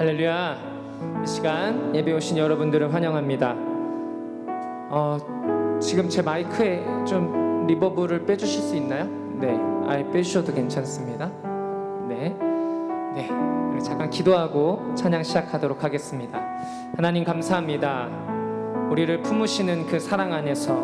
할렐루야. 이 시간 예배 오신 여러분들을 환영합니다. 지금 제 마이크에 좀 리버브를 빼주실 수 있나요? 네, 아예 빼주셔도 괜찮습니다. 네, 우리 잠깐 기도하고 찬양 시작하도록 하겠습니다. 하나님 감사합니다. 우리를 품으시는 그 사랑 안에서,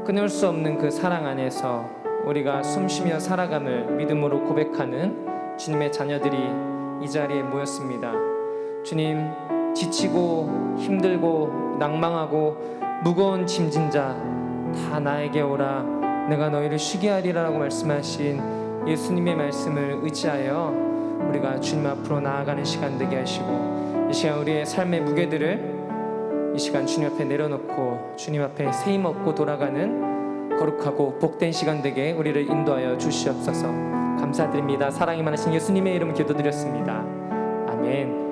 끊을 수 없는 그 사랑 안에서 우리가 숨쉬며 살아감을 믿음으로 고백하는 주님의 자녀들이 이 자리에 모였습니다. 주님, 지치고 힘들고 낭망하고 무거운 짐진 자 다 나에게 오라, 내가 너희를 쉬게 하리라고 말씀하신 예수님의 말씀을 의지하여 우리가 주님 앞으로 나아가는 시간 되게 하시고, 이 시간 우리의 삶의 무게들을 이 시간 주님 앞에 내려놓고 주님 앞에 세임 얻고 돌아가는 거룩하고 복된 시간 되게 우리를 인도하여 주시옵소서. 감사드립니다. 사랑이 많으신 예수님의 이름 기도드렸습니다. 아멘.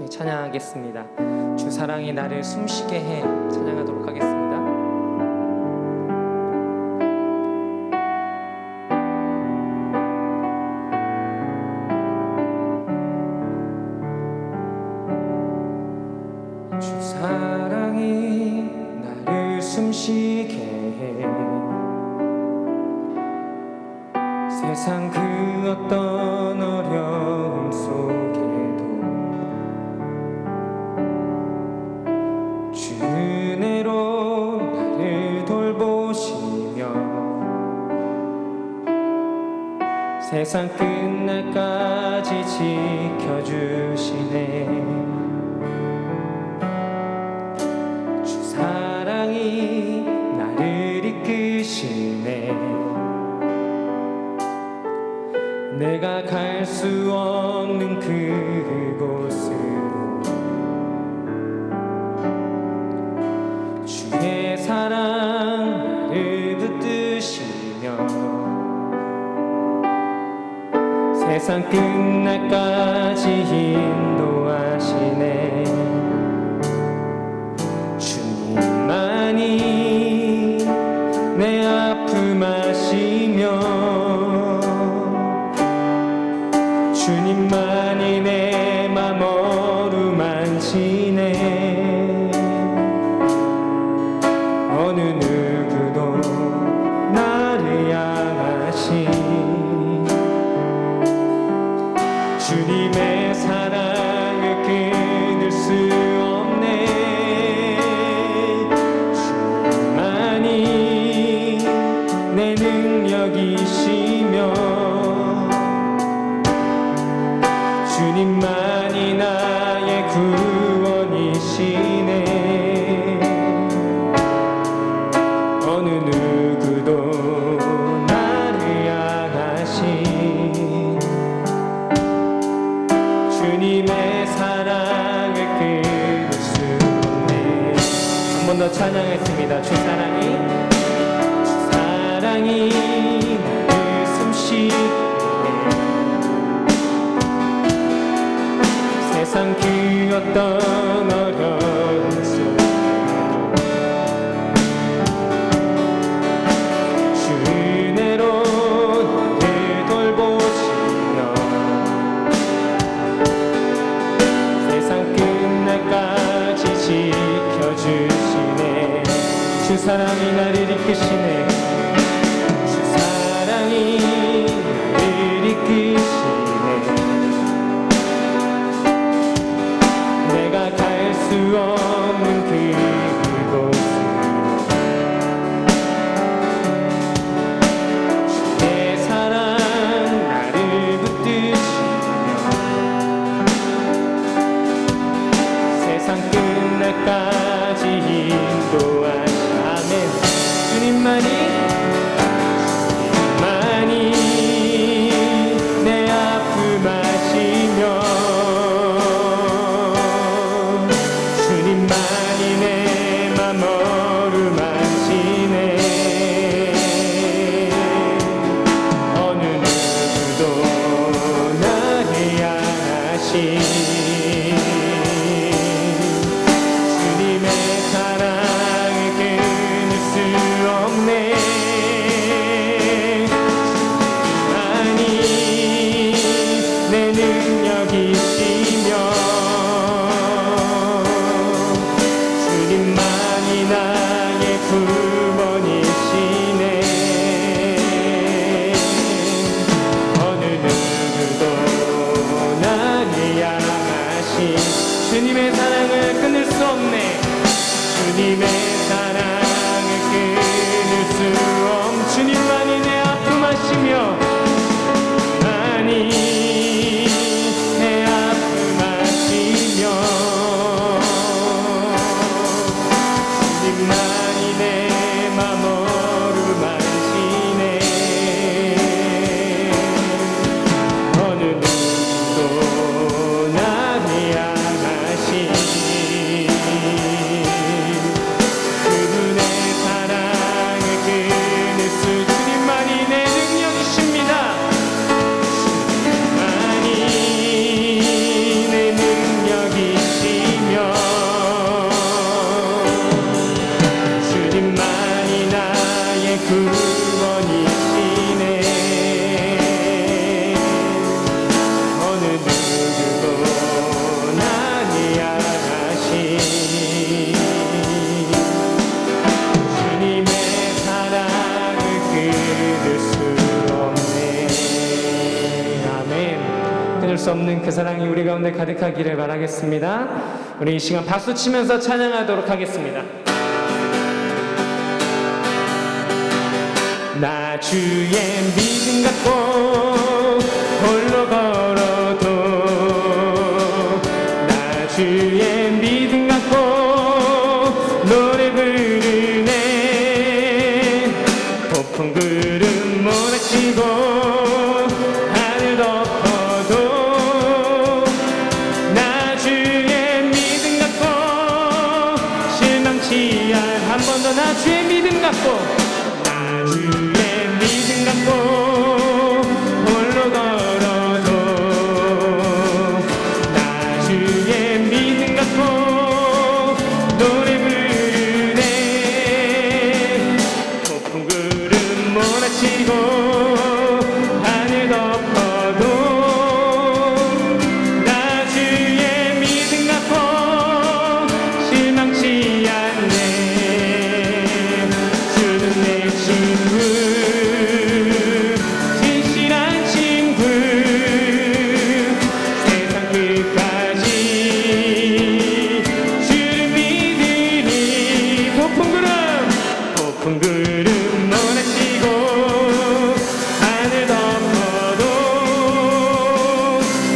찬양하겠습니다. 주 사랑이 나를 숨쉬게 해. 찬양하도록 하겠습니다. 주 사랑이 나를 숨쉬게 해. 세상 그 어떤 어려움 속에도 주 은혜로 나를 돌보시며 세상 끝날까지 지켜주시네. 주 사랑이 나를 이끄시네. 내가 갈 수 없는 그곳으로 주의 사랑 나를 붙드시며 세상 끝날까지 인도하시네. 주님만이 내 아픔 아시며 주님만이 내 맘 어루만지네. 어느 누구도 나를 향하신 주님의 사랑을 끊을 수 없네. 주님만이 내 능력이시며 주님만이 나의 구원이시네. 어느 누구도 나를 향하신 주님의 사랑을 끊을 수 없네. 한 번 더 찬양했습니다. 주 사랑이 나를 숨쉬게 세상 그 어떤 어려움 속에도 주 은혜로 나를 돌보시며 세상 끝날까지 지켜주시네. 주 사랑이 나를 이끄시네. 주 사랑이 나를 이끄시네. 내가 구원이시네. 어느 누구도 아니하신 주님의 사랑을 끊을 수 없네. 아멘. 끊을 수 없는 그 사랑이 우리 가운데 가득하기를 바라겠습니다. 우리 이 시간 박수 치면서 찬양하도록 하겠습니다. 나 주의 믿음 갖고 홀로 걸어도 나 주의 믿음 갖고 노래 부르네. 폭풍 구름 몰아치고 하늘 덮어도 나 주의 믿음 갖고 실망치 않. 한 번 더 나 주의 믿음 갖고 주의 믿음 갖고 홀로 걸어도 나 주의 믿음 갖고 노래 부르네. 폭풍 구름 몰아치고 하늘 덮어도 나 주의 믿음 갖고 실망치 않네. 진실한 친구 세상 끝까지 주를 믿으니. 폭풍 구름 몰아치고 하늘 덮어도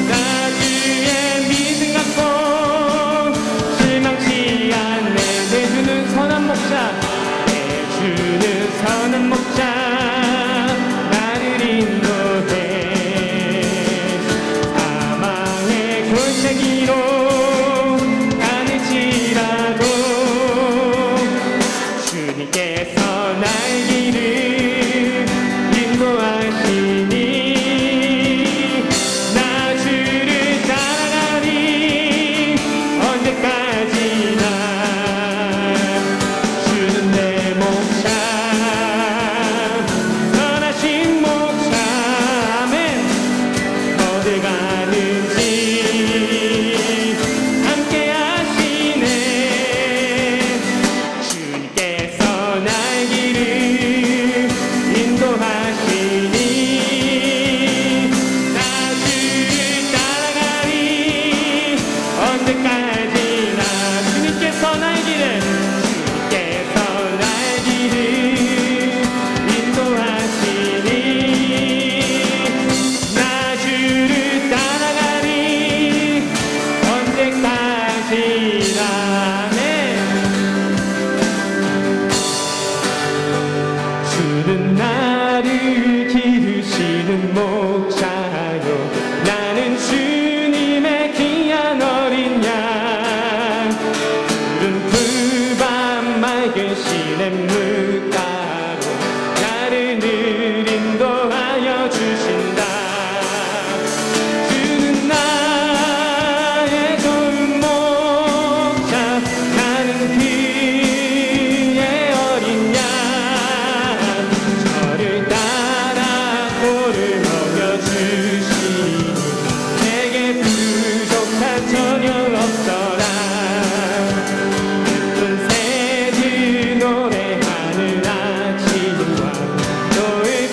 나 주의 믿음 갖고 실망치 않네. 내 주는 선한 목자, 주는 선한 목자 나를 인도해. 사망의 골짜기로 가는지라도 주님께서 나의 길을 인도하시니 나 주를 따라가리 언제까지나. 주는 내 목자 선하신 목자. 아멘. 어딜 가는지 함께 하시네. 주님께서 나의 길을 인도하시니 나 주를 따라가리 언제까지나. 주님께서 나의 길을 인도하시니 나 주를 따라가리 언제까지나. 주는 나를 기르시는 목자요. 나는 주님의 귀한 어린 양. 푸른 풀밭 맑은 시냇물가로 나를 늘 인도하여 주신다. 주는 나의 좋은 목자, 나는 그의 어린 양. 저를 따라 꼴을 먹여주시니 내게 부족한 전혀 없더라. 예쁜 새들 노래하는 아침과 너의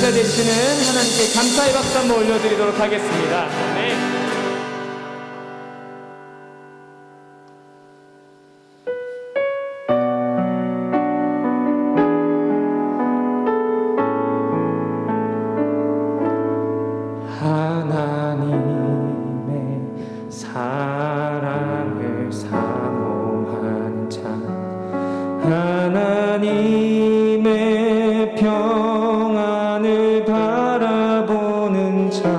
예배가 되시는 하나님께 감사의 박수 한번 올려드리도록 하겠습니다. 네. 하나님의 사랑을 사모하는 자, 하나님의 평안을 바라보는 자,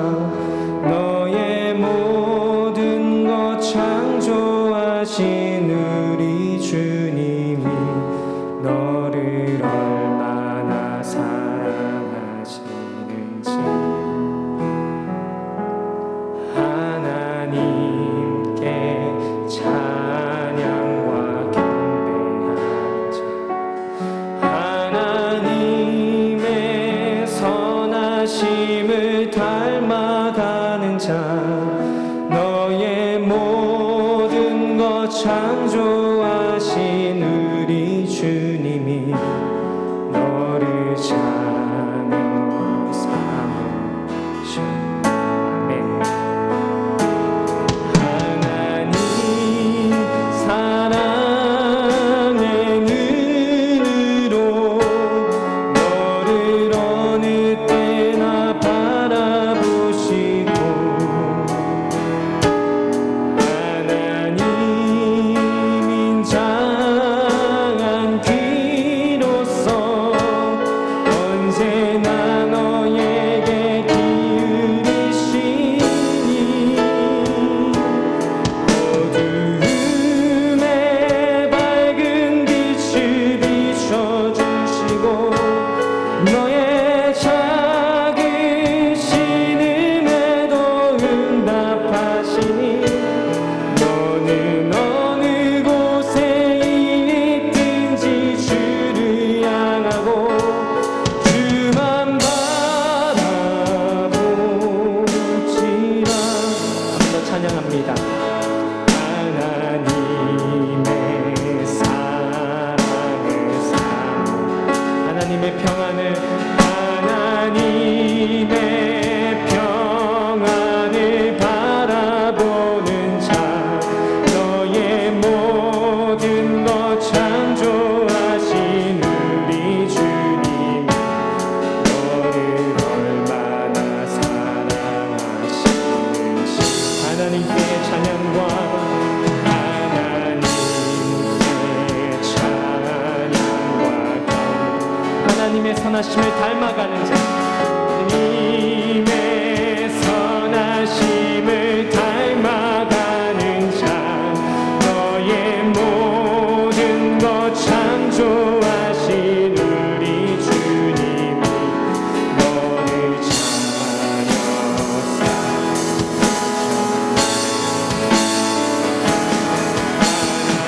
너의 모든 것 창조하신 우리 주님이 너를 얼마나 사랑하시는지 하나님께 찬양과 경배하는 자, 하나님의 선하심을 닮아가는 자, 너의 모든 것 창조하신 우리 주님이 너를 자녀 삼으셨네. 사랑의 눈으로 너를 어느 때나 바라보시고 하나님 인자한 귀로서 언제나 너에게 기울이시니 어두움에 밝은 빛을 비춰주시고 너의 작은 신음에도 응답하시니 너는 어느 곳에 있든지 주를 향하고 주만 바라볼지라. 한 번 더 찬양합니다. 하나님의 사랑을 사모, 하나님의 평안을, 하나님의 평안을 바라보는 자, 너의 모든 것 창조하신 우리 주님 너를 얼마나 사랑하시는지 하나님께 찬양과 하나님의 선하심을 닮아가는 자, 하나님의 선하심을 닮아가는 자, 너의 모든 것 창조하신 우리 주님이 너를 자녀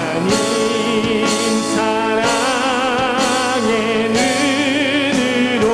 하나님 사랑의 눈으로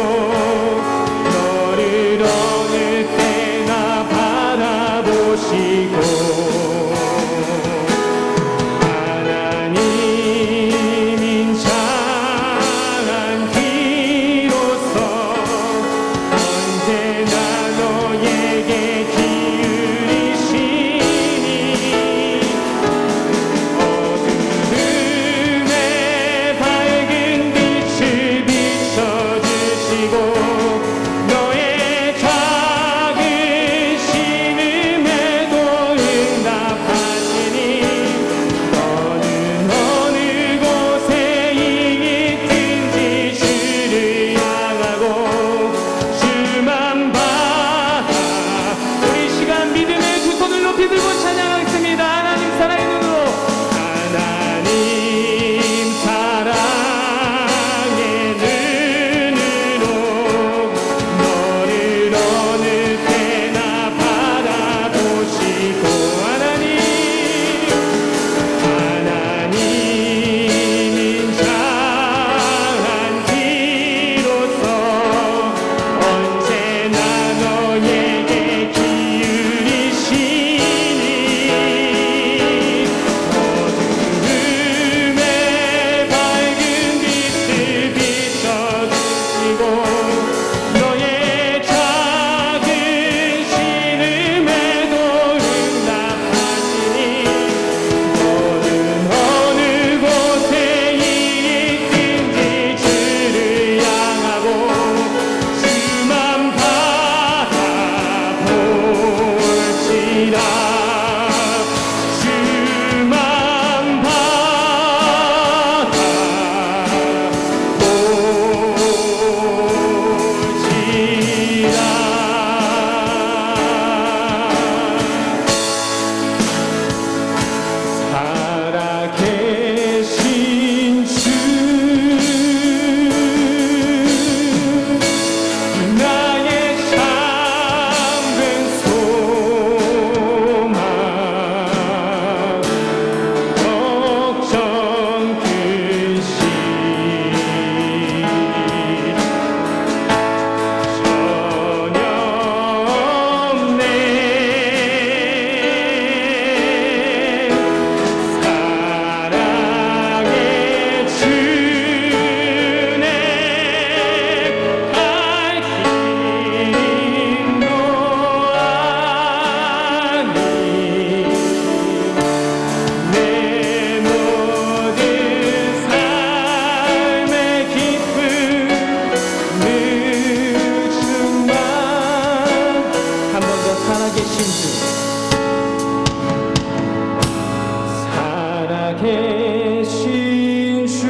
살아계신 주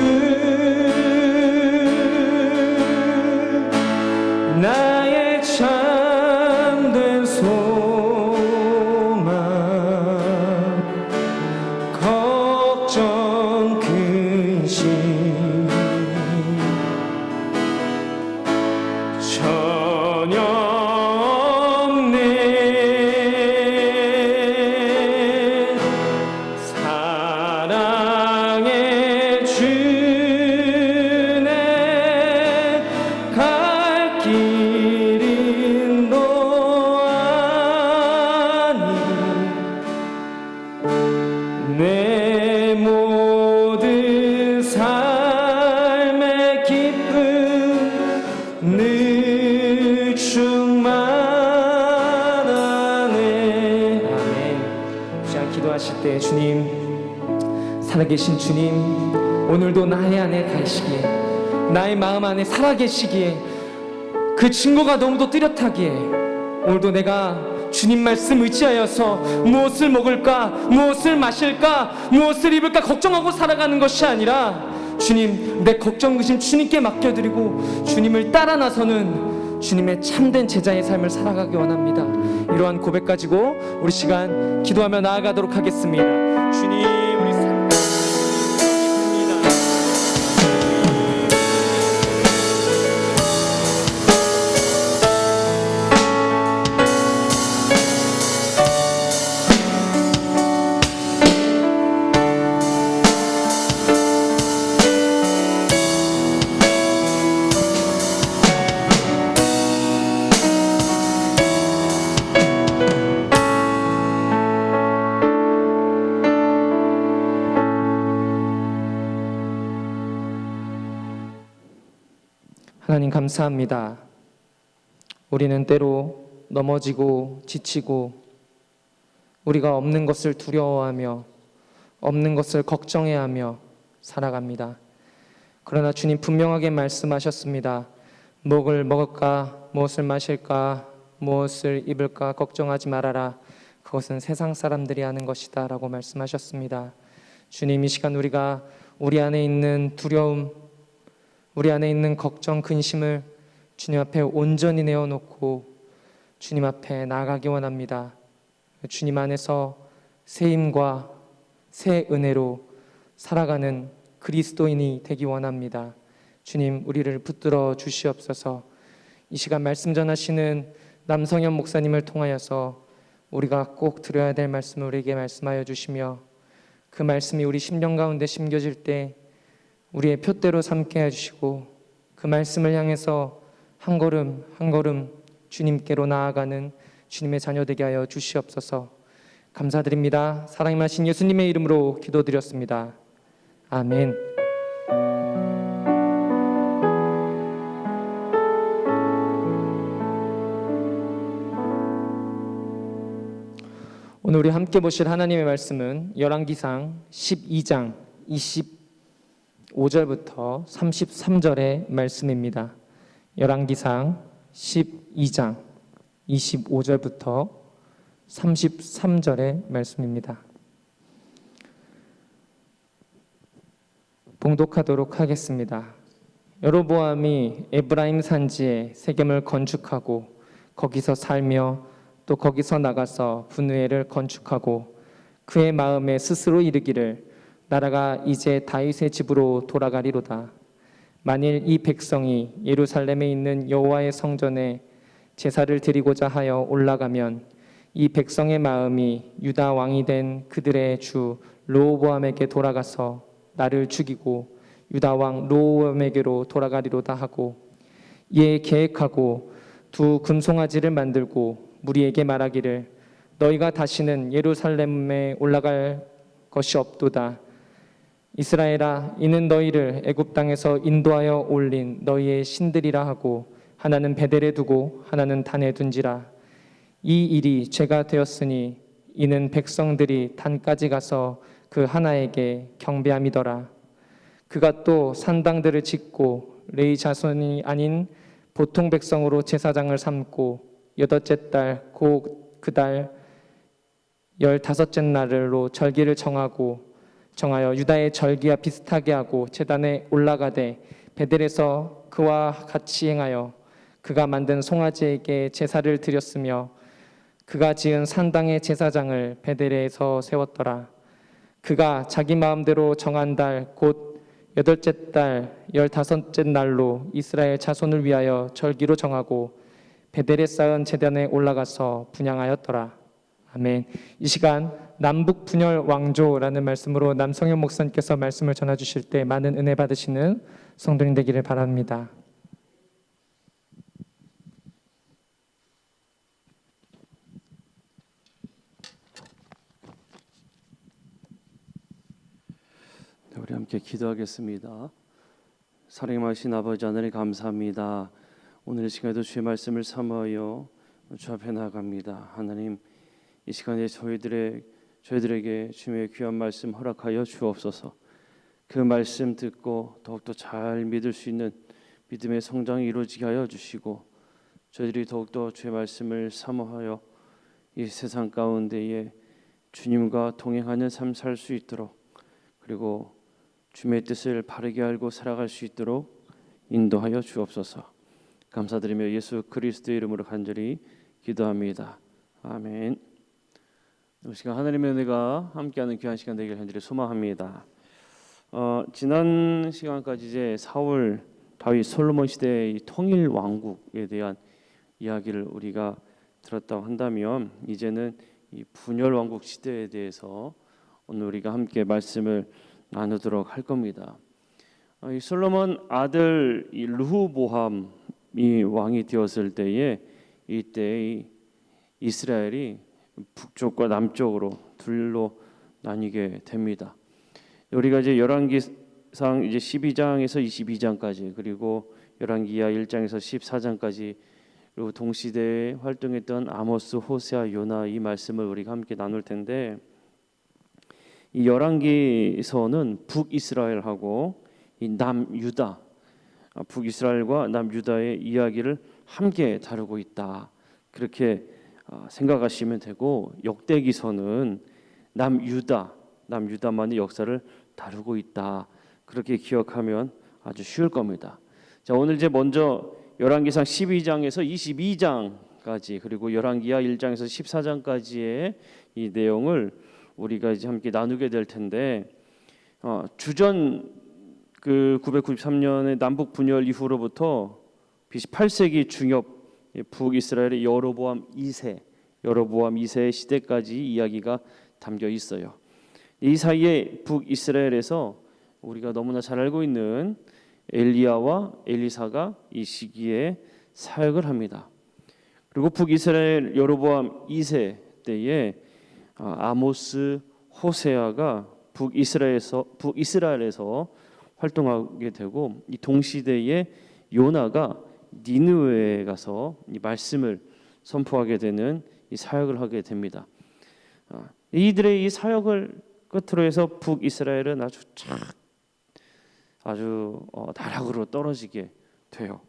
나의 참된 소망 걱정 근심 전혀 없네 사랑의 주네 갈 길인 너 아니 내 모든 삶의 기쁨 늘 충만하네. 아멘. 이 시간 기도하실 때 주님, 살아계신 주님, 오늘도 나의 안에 가시기에, 나의 마음 안에 살아계시기에, 그 증거가 너무도 뚜렷하기에 오늘도 내가 주님 말씀 의지하여서 무엇을 먹을까, 무엇을 마실까, 무엇을 입을까 걱정하고 살아가는 것이 아니라 주님, 내 걱정 근심 주님께 맡겨드리고 주님을 따라 나서는 주님의 참된 제자의 삶을 살아가기 원합니다. 이러한 고백 가지고 우리 시간 기도하며 나아가도록 하겠습니다. 주님, 우리 삶 있습니다. 하나님 감사합니다. 우리는 때로 넘어지고 지치고 우리가 없는 것을 두려워하며 없는 것을 걱정해야 하며 살아갑니다. 그러나 주님 분명하게 말씀하셨습니다. 무엇을 먹을까, 무엇을 마실까, 무엇을 입을까 걱정하지 말아라. 그것은 세상 사람들이 하는 것이다 라고 말씀하셨습니다. 주님, 이 시간 우리가 우리 안에 있는 두려움, 우리 안에 있는 걱정, 근심을 주님 앞에 온전히 내어놓고 주님 앞에 나아가기 원합니다. 주님 안에서 새 힘과 새 은혜로 살아가는 그리스도인이 되기 원합니다. 주님, 우리를 붙들어 주시옵소서. 이 시간 말씀 전하시는 남성현 목사님을 통하여서 우리가 꼭 들어야 될 말씀을 우리에게 말씀하여 주시며 그 말씀이 우리 심령 가운데 심겨질 때 우리의 표대로 삼게 해주시고 그 말씀을 향해서 한 걸음 한 걸음 주님께로 나아가는 주님의 자녀 되게 하여 주시옵소서. 감사드립니다. 사랑하신 예수님의 이름으로 기도드렸습니다. 아멘. 오늘 우리 함께 보실 하나님의 말씀은 열왕기상 12장 25절부터 33절의 말씀입니다. 열왕기상 12장 25절부터 33절의 말씀입니다. 봉독하도록 하겠습니다. 여로보암이 에브라임 산지에 세겜을 건축하고 거기서 살며 또 거기서 나가서 분우엘을 건축하고 그의 마음에 스스로 이르기를 나라가 이제 다윗의 집으로 돌아가리로다. 만일 이 백성이 예루살렘에 있는 여호와의 성전에 제사를 드리고자 하여 올라가면 이 백성의 마음이 유다 왕이 된 그들의 주 르호보암에게 돌아가서 나를 죽이고 유다 왕 르호보암에게로 돌아가리로다 하고 이에 계획하고 두 금송아지를 만들고 무리에게 말하기를 너희가 다시는 예루살렘에 올라갈 것이 없도다. 이스라엘아, 이는 너희를 애굽 땅에서 인도하여 올린 너희의 신들이라 하고 하나는 베델에 두고 하나는 단에 둔지라. 이 일이 죄가 되었으니 이는 백성들이 단까지 가서 그 하나에게 경배함이더라. 그가 또 산당들을 짓고 레위 자손이 아닌 보통 백성으로 제사장을 삼고 여덟째 달 곧 그 달 15째 날로 절기를 정하고 정하여 유다의 절기와 비슷하게 하고 제단에 올라가되 베델에서 그와 같이 행하여 그가 만든 송아지에게 제사를 드렸으며 그가 지은 산당의 제사장을 베델에서 세웠더라. 그가 자기 마음대로 정한 달 곧 여덟째 달 15째 날로 이스라엘 자손을 위하여 절기로 정하고 베델에 쌓은 제단에 올라가서 분향하였더라. 아멘. 이 시간 남북 분열 왕조라는 말씀으로 남성현 목사님께서 말씀을 전해 주실 때 많은 은혜 받으시는 성도님 되기를 바랍니다. 우리 함께 기도하겠습니다. 사랑하신 아버지 하나님 감사합니다. 오늘 이 시간에도 주의 말씀을 삼하여 주 앞에 나아갑니다. 하나님, 이 시간에 저희들에게 주의 귀한 말씀 허락하여 주옵소서. 그 말씀 듣고 더욱더 잘 믿을 수 있는 믿음의 성장이 이루어지게 하여 주시고, 저희들이 더욱더 주의 말씀을 사모하여 이 세상 가운데에 주님과 동행하는 삶 살 수 있도록, 그리고 주의 뜻을 바르게 알고 살아갈 수 있도록 인도하여 주옵소서. 감사드리며 예수 그리스도의 이름으로 간절히 기도합니다. 아멘. 이 시간 하나님의 은혜가 함께하는 귀한 시간 되기를 간절히 소망합니다. 지난 시간까지 이제 사울, 다윗, 솔로몬 시대의 통일 왕국에 대한 이야기를 우리가 들었다고 한다면, 이제는 이 분열 왕국 시대에 대해서 오늘 우리가 함께 말씀을 나누도록 할 겁니다. 이 솔로몬 아들 이 르호보암이 왕이 되었을 때에, 이때 이스라엘이 북쪽과 남쪽으로 둘로 나뉘게 됩니다. 우리가 이제 열왕기상 이제 12장에서 22장까지, 그리고 열왕기하 1장에서 14장까지, 그리고 동시대에 활동했던 아모스, 호세아, 요나 이 말씀을 우리가 함께 나눌 텐데, 이 열왕기서는 북이스라엘하고 이 남유다, 북이스라엘과 남유다의 이야기를 함께 다루고 있다, 그렇게 생각하시면 되고, 역대기서는 남유다만의 역사를 다루고 있다, 그렇게 기억하면 아주 쉬울 겁니다. 자, 오늘 이제 먼저 열왕기상 12장에서 22장까지, 그리고 열왕기하 1장에서 14장까지의 이 내용을 우리가 이제 함께 나누게 될 텐데, 주전 그 993년의 남북 분열 이후로부터 BC 8세기 중엽 북이스라엘의 여로보암 2세의 시대까지 이야기가 담겨 있어요. 이 사이에 북이스라엘에서 우리가 너무나 잘 알고 있는 엘리야와 엘리사가 이 시기에 사역을 합니다. 그리고 북이스라엘 여로보암 2세 때에 아모스, 호세아가 북이스라엘에서 활동하게 되고, 이 동시대에 요나가 니느웨에 가서 이 말씀을 선포하게 되는 이 사역을 하게 됩니다. 이들의 이 사역을 끝으로 해서 북이스라엘은 아주 나락으로 떨어지게 돼요.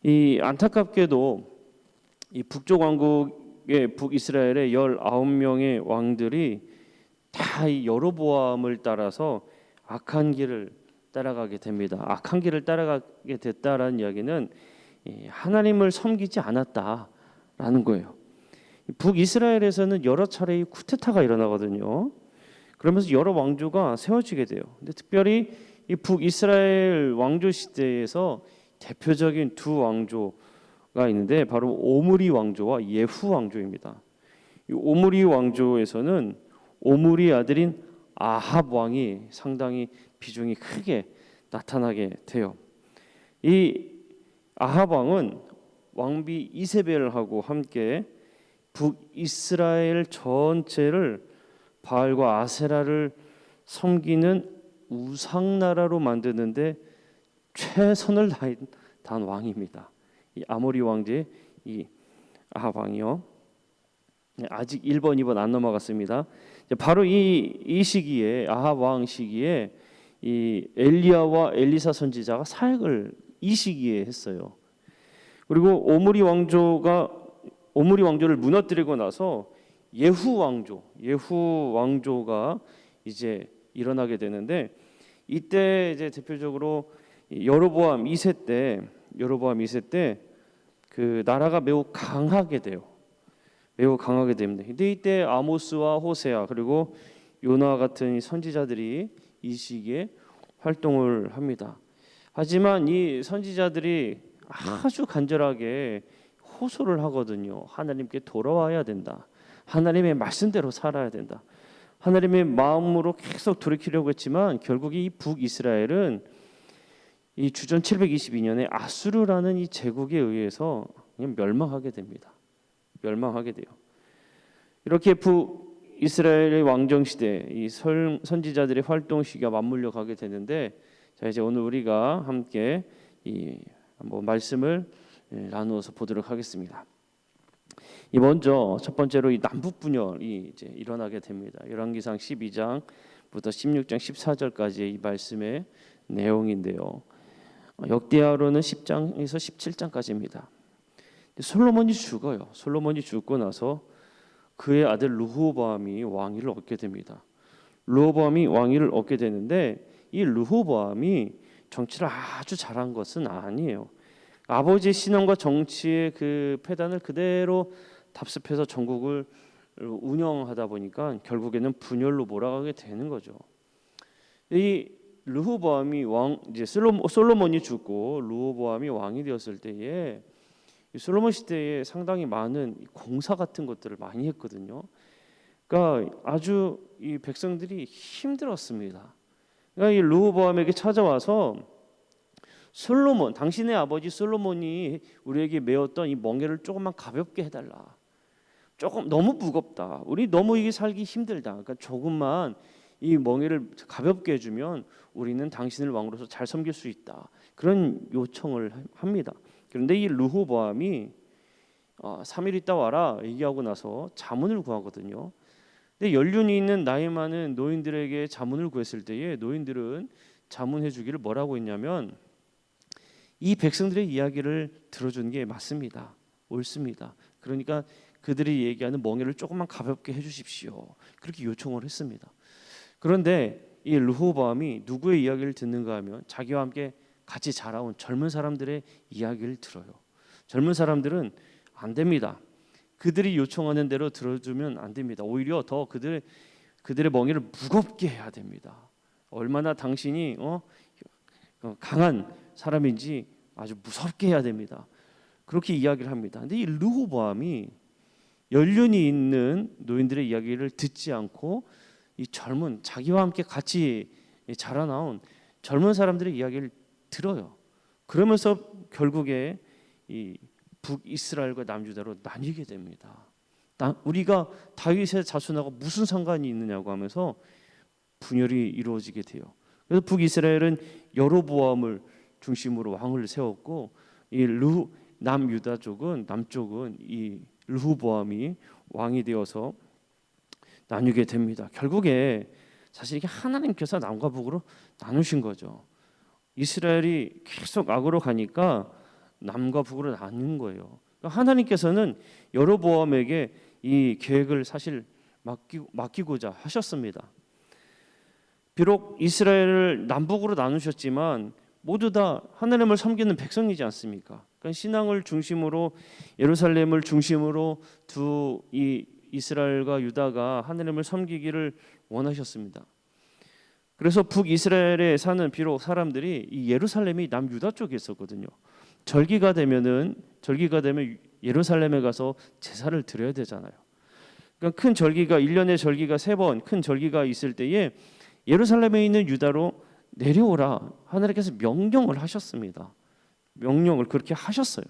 이 안타깝게도 이 북쪽 왕국의 북이스라엘의 19명의 왕들이 다 이 여로보암을 따라서 악한 길을 따라가게 됩니다. 악한 길을 따라가게 됐다라는 이야기는 하나님을 섬기지 않았다라는 거예요. 북이스라엘에서는 여러 차례의 쿠데타가 일어나거든요. 그러면서 여러 왕조가 세워지게 돼요. 근데 특별히 이 북이스라엘 왕조 시대에서 대표적인 두 왕조가 있는데, 바로 오므리 왕조와 예후 왕조입니다. 이 오므리 왕조에서는 오므리 아들인 아합 왕이 상당히 비중이 크게 나타나게 돼요. 이 아합 왕은 왕비 이세벨하고 함께 북이스라엘 전체를 바알과 아세라를 섬기는 우상나라로 만드는데 최선을 다한 왕입니다. 이 아모리 왕제 이 아합 왕이요. 아직 1번, 2번 안 넘어갔습니다. 바로 이 시기에, 아합 왕 시기에 이 엘리야와 엘리사 선지자가 사역을 이 시기에 했어요. 그리고 오므리 왕조를 무너뜨리고 나서 예후 왕조가 이제 일어나게 되는데 이때 이제 대표적으로 여로보암 2세 때 그 나라가 매우 강하게 돼요. 매우 강하게 됩니다. 근데 이때 아모스와 호세아 그리고 요나 같은 선지자들이 이 시기에 활동을 합니다. 하지만 이 선지자들이 아주 간절하게 호소를 하거든요. 하나님께 돌아와야 된다. 하나님의 말씀대로 살아야 된다. 하나님의 마음으로 계속 돌이키려고 했지만 결국 이 북이스라엘은 이 주전 722년에 아수르라는 이 제국에 의해서 그냥 멸망하게 됩니다. 멸망하게 돼요. 이렇게 북이스라엘의 왕정 시대, 이 선지자들의 활동 시기가 맞물려 가게 되는데, 자 이제 오늘 우리가 함께 이 한번 말씀을 나누어서 보도록 하겠습니다. 이 먼저 첫 번째로 이 남북 분열이 이제 일어나게 됩니다. 열왕기상 12장부터 16장 14절까지의 이 말씀의 내용인데요. 역대하로는 10장에서 17장까지입니다. 솔로몬이 죽어요. 솔로몬이 죽고 나서 그의 아들 르호보암이 왕위를 얻게 됩니다. 르호보암이 왕위를 얻게 되는데 이 르호보암이 정치를 아주 잘한 것은 아니에요. 아버지의 신앙과 정치의 그 패단을 그대로 답습해서 전국을 운영하다 보니까 결국에는 분열로 몰아가게 되는 거죠. 이 르호보암이 이제 솔로몬이 죽고 르호보암이 왕이 되었을 때에 솔로몬 시대에 상당히 많은 공사 같은 것들을 많이 했거든요. 그러니까 아주 이 백성들이 힘들었습니다. 그러니까 이 르호보암에게 찾아와서 솔로몬, 당신의 아버지 솔로몬이 우리에게 메었던 이 멍에를 조금만 가볍게 해달라. 조금 너무 무겁다. 우리 너무 이게 살기 힘들다. 그러니까 조금만 이 멍에를 가볍게 해주면 우리는 당신을 왕으로서 잘 섬길 수 있다. 그런 요청을 합니다. 그런데 이 르호보암이 3일 있다 와라 얘기하고 나서 자문을 구하거든요. 근데 연륜이 있는 나이 많은 노인들에게 자문을 구했을 때에 노인들은 자문해 주기를 뭐라고 했냐면 이 백성들의 이야기를 들어주는 게 맞습니다. 옳습니다. 그러니까 그들이 얘기하는 멍에를 조금만 가볍게 해주십시오. 그렇게 요청을 했습니다. 그런데 이 르호보암이 누구의 이야기를 듣는가 하면 자기와 함께 같이 자라온 젊은 사람들의 이야기를 들어요. 젊은 사람들은 안 됩니다. 그들이 요청하는 대로 들어주면 안 됩니다. 오히려 더 그들의 멍에를 무겁게 해야 됩니다. 얼마나 당신이 강한 사람인지 아주 무섭게 해야 됩니다. 그렇게 이야기를 합니다. 근데 이 르호보암이 연륜이 있는 노인들의 이야기를 듣지 않고 이 젊은 자기와 함께 같이 자라나온 젊은 사람들의 이야기를 들어요. 그러면서 결국에 이 북이스라엘과 남유다로 나뉘게 됩니다. 우리가 다윗의 자손하고 무슨 상관이 있느냐고 하면서 분열이 이루어지게 돼요. 그래서 북이스라엘은 여로보암을 중심으로 왕을 세웠고 이 남유다 남쪽은 이 르호보암이 왕이 되어서 나뉘게 됩니다. 결국에 사실 이게 하나님께서 남과 북으로 나누신 거죠. 이스라엘이 계속 악으로 가니까 남과 북으로 나눈 거예요. 하나님께서는 여로보암에게 이 계획을 사실 맡기고자 하셨습니다. 비록 이스라엘을 남북으로 나누셨지만 모두 다 하나님을 섬기는 백성이지 않습니까? 그러니까 신앙을 중심으로 예루살렘을 중심으로 두 이 이스라엘과 유다가 하나님을 섬기기를 원하셨습니다. 그래서 북이스라엘에 사는 비록 사람들이 이 예루살렘이 남유다 쪽에 있었거든요. 절기가 되면 예루살렘에 가서 제사를 드려야 되잖아요. 그러니까 큰 절기가 1년에 절기가 3번 큰 절기가 있을 때에 예루살렘에 있는 유다로 내려오라 하나님께서 명령을 하셨습니다. 명령을 그렇게 하셨어요.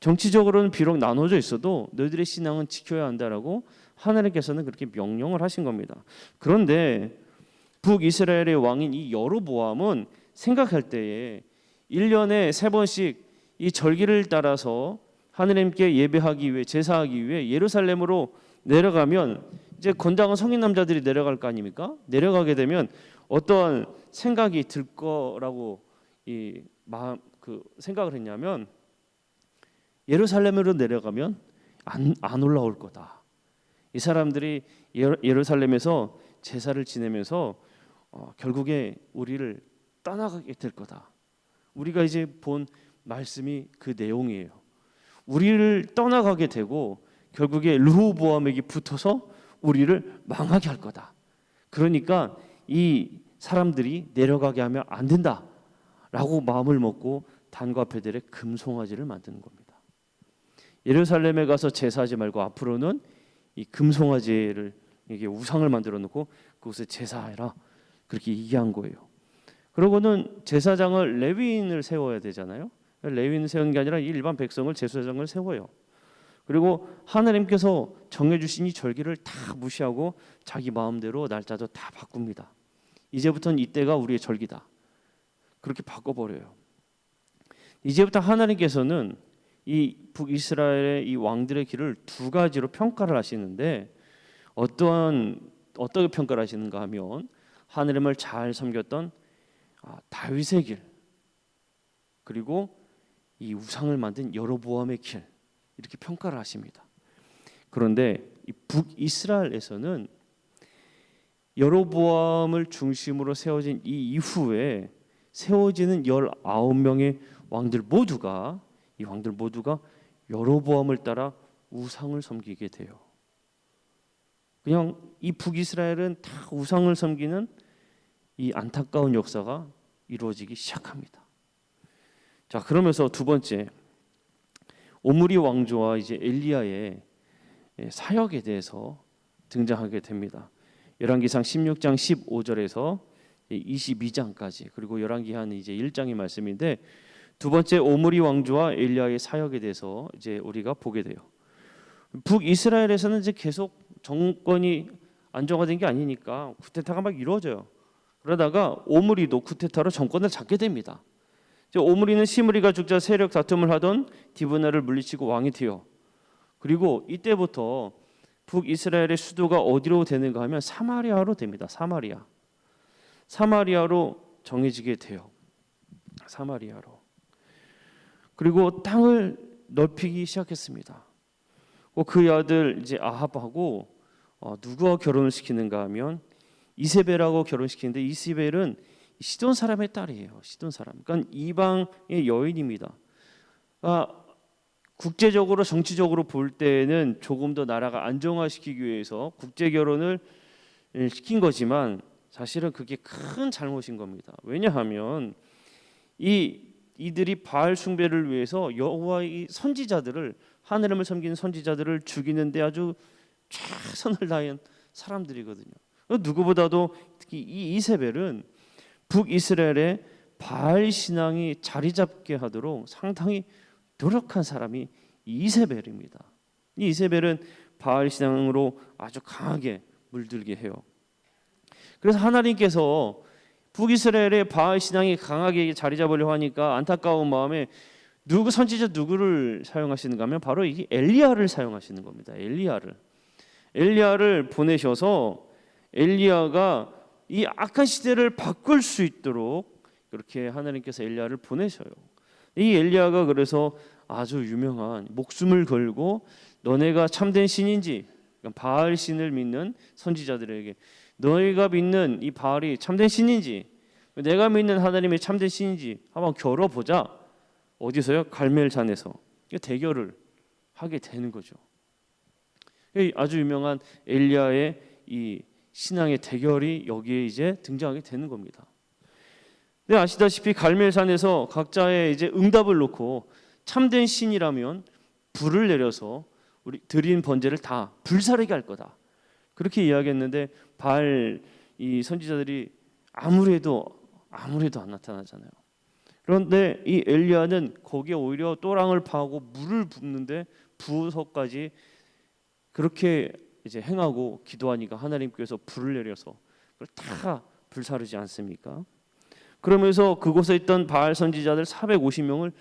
정치적으로는 비록 나눠져 있어도 너희들의 신앙은 지켜야 한다라고 하나님께서는 그렇게 명령을 하신 겁니다. 그런데 북이스라엘의 왕인 이 여로보암은 생각할 때에 1년에 3번씩 이 절기를 따라서 하나님께 예배하기 위해 제사하기 위해 예루살렘으로 내려가면 이제 건장한 성인 남자들이 내려갈 거 아닙니까? 내려가게 되면 어떤 생각이 들 거라고 생각을 했냐면 예루살렘으로 내려가면 안 올라올 거다. 이 사람들이 예루살렘에서 제사를 지내면서 결국에 우리를 떠나가게 될 거다. 우리가 이제 본 말씀이 그 내용이에요. 우리를 떠나가게 되고 결국에 르호보암에게 붙어서 우리를 망하게 할 거다. 그러니까 이 사람들이 내려가게 하면 안 된다라고 마음을 먹고 단과 베델에 금송아지를 만드는 겁니다. 예루살렘에 가서 제사하지 말고 앞으로는 이 금송아지를 이게 우상을 만들어 놓고 그곳에 제사해라, 그렇게 얘기한 거예요. 그러고는 제사장을 레위인을 세워야 되잖아요. 레위인을 세우는 게 아니라 일반 백성을 제사장을 세워요. 그리고 하나님께서 정해주신 이 절기를 다 무시하고 자기 마음대로 날짜도 다 바꿉니다. 이제부터는 이때가 우리의 절기다, 그렇게 바꿔버려요. 이제부터 하나님께서는 이 북이스라엘의 이 왕들의 길을 두 가지로 평가를 하시는데, 어떻게 평가를 하시는가 하면 하나님을 잘 섬겼던 다윗의 길, 그리고 이 우상을 만든 여로보암의 길, 이렇게 평가를 하십니다. 그런데 이 북이스라엘에서는 여로보암을 중심으로 세워진 이 이후에 세워지는 19명의 왕들 모두가 여로보암을 따라 우상을 섬기게 돼요. 그냥 이 북이스라엘은 다 우상을 섬기는 이 안타까운 역사가 이루어지기 시작합니다. 자, 그러면서 두 번째, 오므리 왕조와 이제 엘리야의 사역에 대해서 등장하게 됩니다. 열왕기상 16장 15절에서 22장까지, 그리고 열왕기한 이제 1장의 말씀인데, 두 번째 오므리 왕조와 엘리야의 사역에 대해서 이제 우리가 보게 돼요. 북이스라엘에서는 이제 계속 정권이 안정화된 게 아니니까 쿠데타가 막 이루어져요. 그러다가 오므리도 쿠데타로 정권을 잡게 됩니다. 오므리는 시므리가 죽자 세력 다툼을 하던 디브나를 물리치고 왕이 되어, 그리고 이때부터 북이스라엘의 수도가 어디로 되는가 하면 사마리아로 됩니다. 사마리아로 정해지게 돼요. 사마리아로. 그리고 땅을 넓히기 시작했습니다. 그의 아들 이제 아합하고 누구와 결혼을 시키는가 하면 이세벨하고 결혼시키는데, 이세벨은 시돈 사람의 딸이에요. 시돈 사람. 그러니까 이방의 여인입니다. 국제적으로 정치적으로 볼 때는 조금 더 나라가 안정화시키기 위해서 국제 결혼을 시킨 거지만 사실은 그게 큰 잘못인 겁니다. 왜냐하면 이들이 바알 숭배를 위해서 여호와의 선지자들을, 하느님을 섬기는 선지자들을 죽이는데 아주 최선을 다한 사람들이거든요. 누구보다도 특히 이 이세벨은 북이스라엘의 바알 신앙이 자리 잡게 하도록 상당히 노력한 사람이 이세벨입니다. 이 이세벨은 바알 신앙으로 아주 강하게 물들게 해요. 그래서 하나님께서 북이스라엘의 바알 신앙이 강하게 자리 잡으려고 하니까 안타까운 마음에 선지자 누구를 사용하시는가 하면 바로 이 엘리야를 사용하시는 겁니다. 엘리야를 보내셔서 엘리야가 이 악한 시대를 바꿀 수 있도록 그렇게 하나님께서 엘리야를 보내셔요. 이 엘리야가 그래서 아주 유명한, 목숨을 걸고 너네가 참된 신인지, 바알 신을 믿는 선지자들에게 너희가 믿는 이 바알이 참된 신인지, 내가 믿는 하나님이 참된 신인지 한번 겨뤄보자. 어디서요? 갈멜산에서 대결을 하게 되는 거죠. 아주 유명한 엘리야의 이 신앙의 대결이 여기에 이제 등장하게 되는 겁니다. 근데 아시다시피 갈멜산에서 각자의 이제 응답을 놓고 참된 신이라면 불을 내려서 우리 드린 번제를 다 불사르게 할 거다, 그렇게 이야기했는데 바알 이 선지자들이 아무래도 안 나타나잖아요. 그런데 이 엘리야는 거기에 오히려 또랑을 파고 물을 붓는데 부어서까지 그렇게 이제 행하고 기도하니까 하나님께서 불을 내려서 그걸 다 불사르지 않습니까? 그러면서 그곳에 있던 바알 선지자들 450명을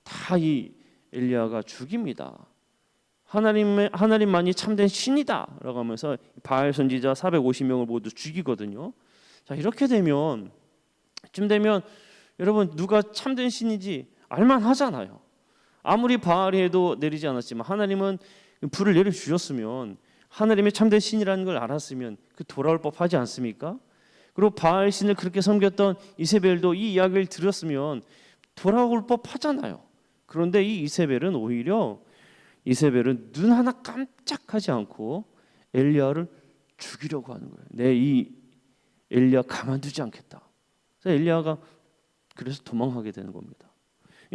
다 이 엘리야가 죽입니다. 하나님만이 참된 신이다라고 하면서 바알 선지자 450명을 모두 죽이거든요. 자, 이렇게 되면 여러분 누가 참된 신인지 알만 하잖아요. 아무리 바알이 해도 내리지 않았지만 하나님은 불을 내려 주셨으면, 하나님의 참된 신이라는 걸 알았으면 그 돌아올 법하지 않습니까? 그리고 바알 신을 그렇게 섬겼던 이세벨도 이 이야기를 들었으면 돌아올 법하잖아요. 그런데 이 이세벨은 오히려 눈 하나 깜짝하지 않고 엘리야를 죽이려고 하는 거예요. 내 이 엘리야 가만두지 않겠다. 그래서 엘리야가 그래서 도망하게 되는 겁니다.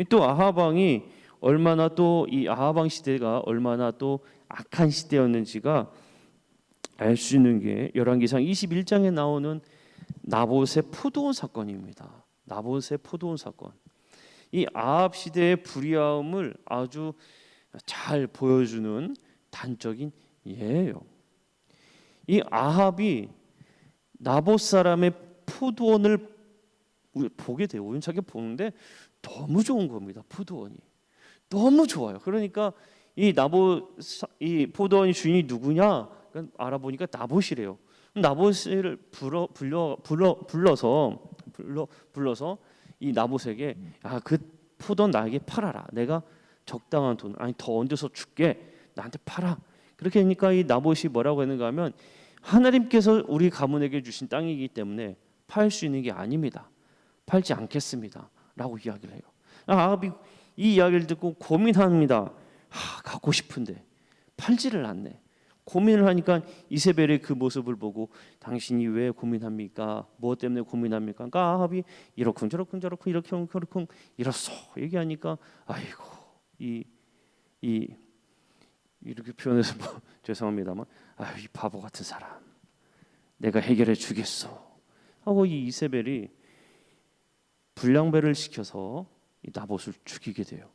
또 아합 왕이 얼마나 또 이 아합 왕 시대가 얼마나 또 악한 시대였는지가 알 수 있는 게 열왕기상 21장에 나오는 나봇의 포도원 사건입니다. 나봇의 포도원 사건. 이 아합 시대의 불의함을 아주 잘 보여주는 단적인 예예요. 이 아합이 나봇 사람의 포도원을 보게 돼요. 우연찮게 보는데 너무 좋은 겁니다. 포도원이 너무 좋아요. 그러니까 이 포도원 주인이 누구냐 알아보니까 나봇이래요. 나봇을 불러서 이 나봇에게 그 포도원 나에게 팔아라. 내가 적당한 돈 아니 더 얹어서 줄게. 나한테 팔아. 그렇게 하니까 이 나봇이 뭐라고 했는가 하면 하나님께서 우리 가문에게 주신 땅이기 때문에 팔 수 있는 게 아닙니다. 팔지 않겠습니다. 라고 이야기를 해요. 아합이 이 이야기를 듣고 고민합니다. 갖고 싶은데 팔지를 않네. 고민을 하니까 이세벨의 그 모습을 보고 당신이 왜 고민합니까? 무엇 때문에 고민합니까? 그러니까 아합이 이렇쿵 저렇쿵 이렇게 이렇소 얘기하니까 아이고 이렇게 표현해서 죄송합니다만 이 바보 같은 사람 내가 해결해 주겠소 하고 이 이세벨이 불량배를 시켜서 이 나봇을 죽이게 돼요.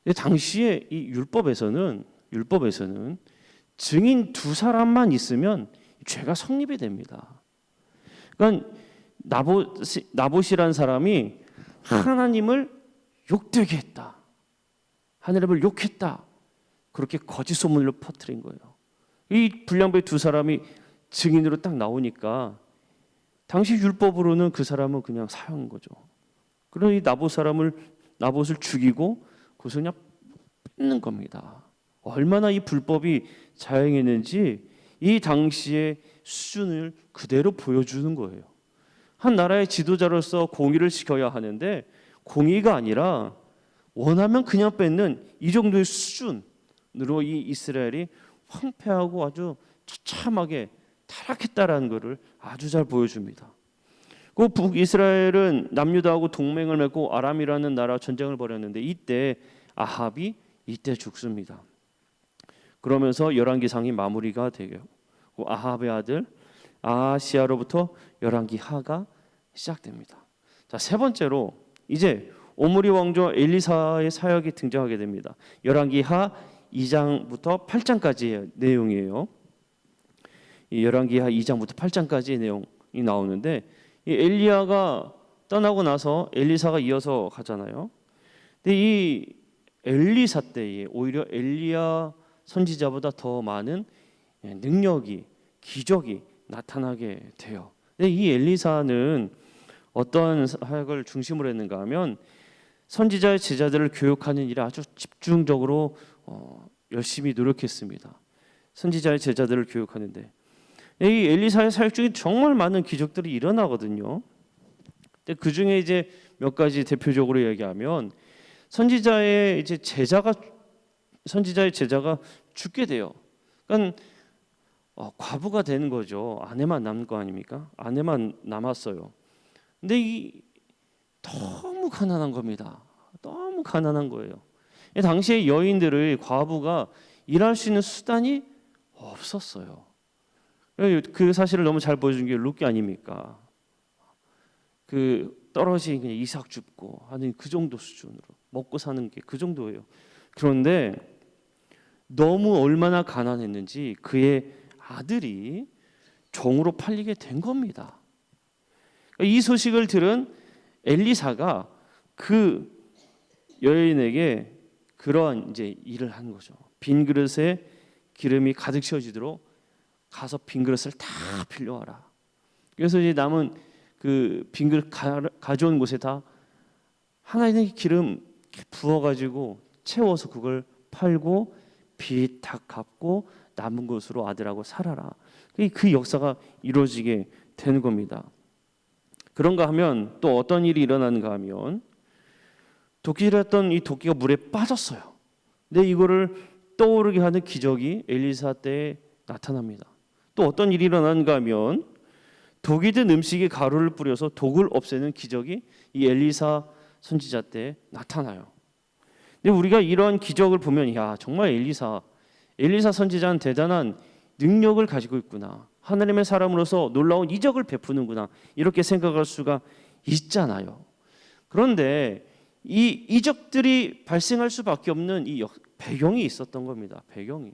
근데 당시에 이 율법에서는 증인 두 사람만 있으면 죄가 성립이 됩니다. 그러니까 나봇이란 사람이 하나님을 욕되게 했다. 하나님을 욕했다. 그렇게 거짓 소문을 퍼뜨린 거예요. 이 불량배 두 사람이 증인으로 딱 나오니까 당시 율법으로는 그 사람은 그냥 사형인 거죠. 그러니 나봇을 죽이고 그것을 그냥 뺏는 겁니다. 얼마나 이 불법이 자행했는지 이 당시의 수준을 그대로 보여주는 거예요. 한 나라의 지도자로서 공의를 지켜야 하는데 공의가 아니라 원하면 그냥 뺏는 이 정도의 수준으로 이 이스라엘이 황폐하고 아주 처참하게 타락했다라는 것을 아주 잘 보여줍니다. 그 북이스라엘은 남유다하고 동맹을 맺고 아람이라는 나라 전쟁을 벌였는데 이때 아합이 죽습니다. 그러면서 열왕기상이 마무리가 되고 아합의 아들 아하시야로부터 열왕기하가 시작됩니다. 자, 세 번째로 이제 오므리 왕조 엘리사의 사역이 등장하게 됩니다. 열왕기하 2장부터 8장까지의 내용이에요. 이 열왕기하 2장부터 8장까지의 내용이 나오는데 이 엘리야가 떠나고 나서 엘리사가 이어서 가잖아요. 근데 이 엘리사 때에 오히려 엘리야 선지자보다 더 많은 능력이 기적이 나타나게 돼요. 근데 이 엘리사는 어떤 사역을 중심으로 했는가 하면 선지자의 제자들을 교육하는 일에 아주 집중적으로 열심히 노력했습니다. 선지자의 제자들을 교육하는데 이 엘리사의 사역 중에 정말 많은 기적들이 일어나거든요. 근데 그 중에 이제 몇 가지 대표적으로 얘기하면 선지자의 제자가 죽게 돼요. 그러니까 과부가 되는 거죠. 아내만 남는 거 아닙니까? 아내만 남았어요. 근데 너무 가난한 겁니다. 너무 가난한 거예요. 당시에 여인들의 과부가 일할 수 있는 수단이 없었어요. 그 사실을 너무 잘 보여준 게 룻기 아닙니까? 그 떨어진 그냥 이삭 줍고 하는 그 정도 수준으로 먹고 사는 게 그 정도예요. 그런데 너무 얼마나 가난했는지 그의 아들이 종으로 팔리게 된 겁니다. 이 소식을 들은 엘리사가 그 여인에게 그러한 이제 일을 한 거죠. 빈 그릇에 기름이 가득 채워지도록 가서 빈 그릇을 다 빌려와라. 그래서 이제 남은 그 빈 그릇 가져온 곳에 다 하나의 기름 부어가지고 채워서 그걸 팔고 빚 다 갚고 남은 것으로 아들하고 살아라. 그 역사가 이루어지게 되는 겁니다. 그런가 하면 또 어떤 일이 일어나는가 하면 도끼질했던 이 도끼가 물에 빠졌어요. 근데 이거를 떠오르게 하는 기적이 엘리사 때에 나타납니다. 또 어떤 일이 일어나는가 하면 독이 든 음식에 가루를 뿌려서 독을 없애는 기적이 이 엘리사 선지자 때 나타나요. 근데 우리가 이런 기적을 보면 야, 정말 엘리사 선지자는 대단한 능력을 가지고 있구나. 하나님의 사람으로서 놀라운 이적을 베푸는구나. 이렇게 생각할 수가 있잖아요. 그런데 이 이적들이 발생할 수밖에 없는 이 배경이 있었던 겁니다. 배경이.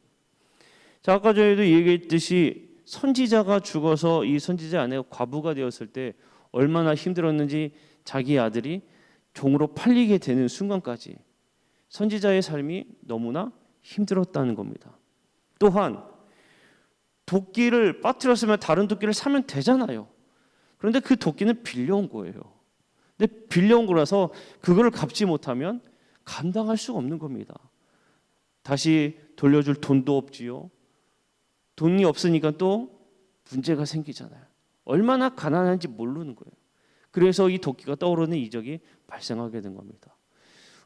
자, 아까 전에도 얘기했듯이 선지자가 죽어서 이 선지자 아내가 과부가 되었을 때 얼마나 힘들었는지 자기 아들이 종으로 팔리게 되는 순간까지 선지자의 삶이 너무나 힘들었다는 겁니다. 또한 도끼를 빠뜨렸으면 다른 도끼를 사면 되잖아요. 그런데 그 도끼는 빌려온 거예요. 근데 빌려온 거라서 그거를 갚지 못하면 감당할 수가 없는 겁니다. 다시 돌려줄 돈도 없지요. 돈이 없으니까 또 문제가 생기잖아요. 얼마나 가난한지 모르는 거예요. 그래서 이 도끼가 떠오르는 이적이 발생하게 된 겁니다.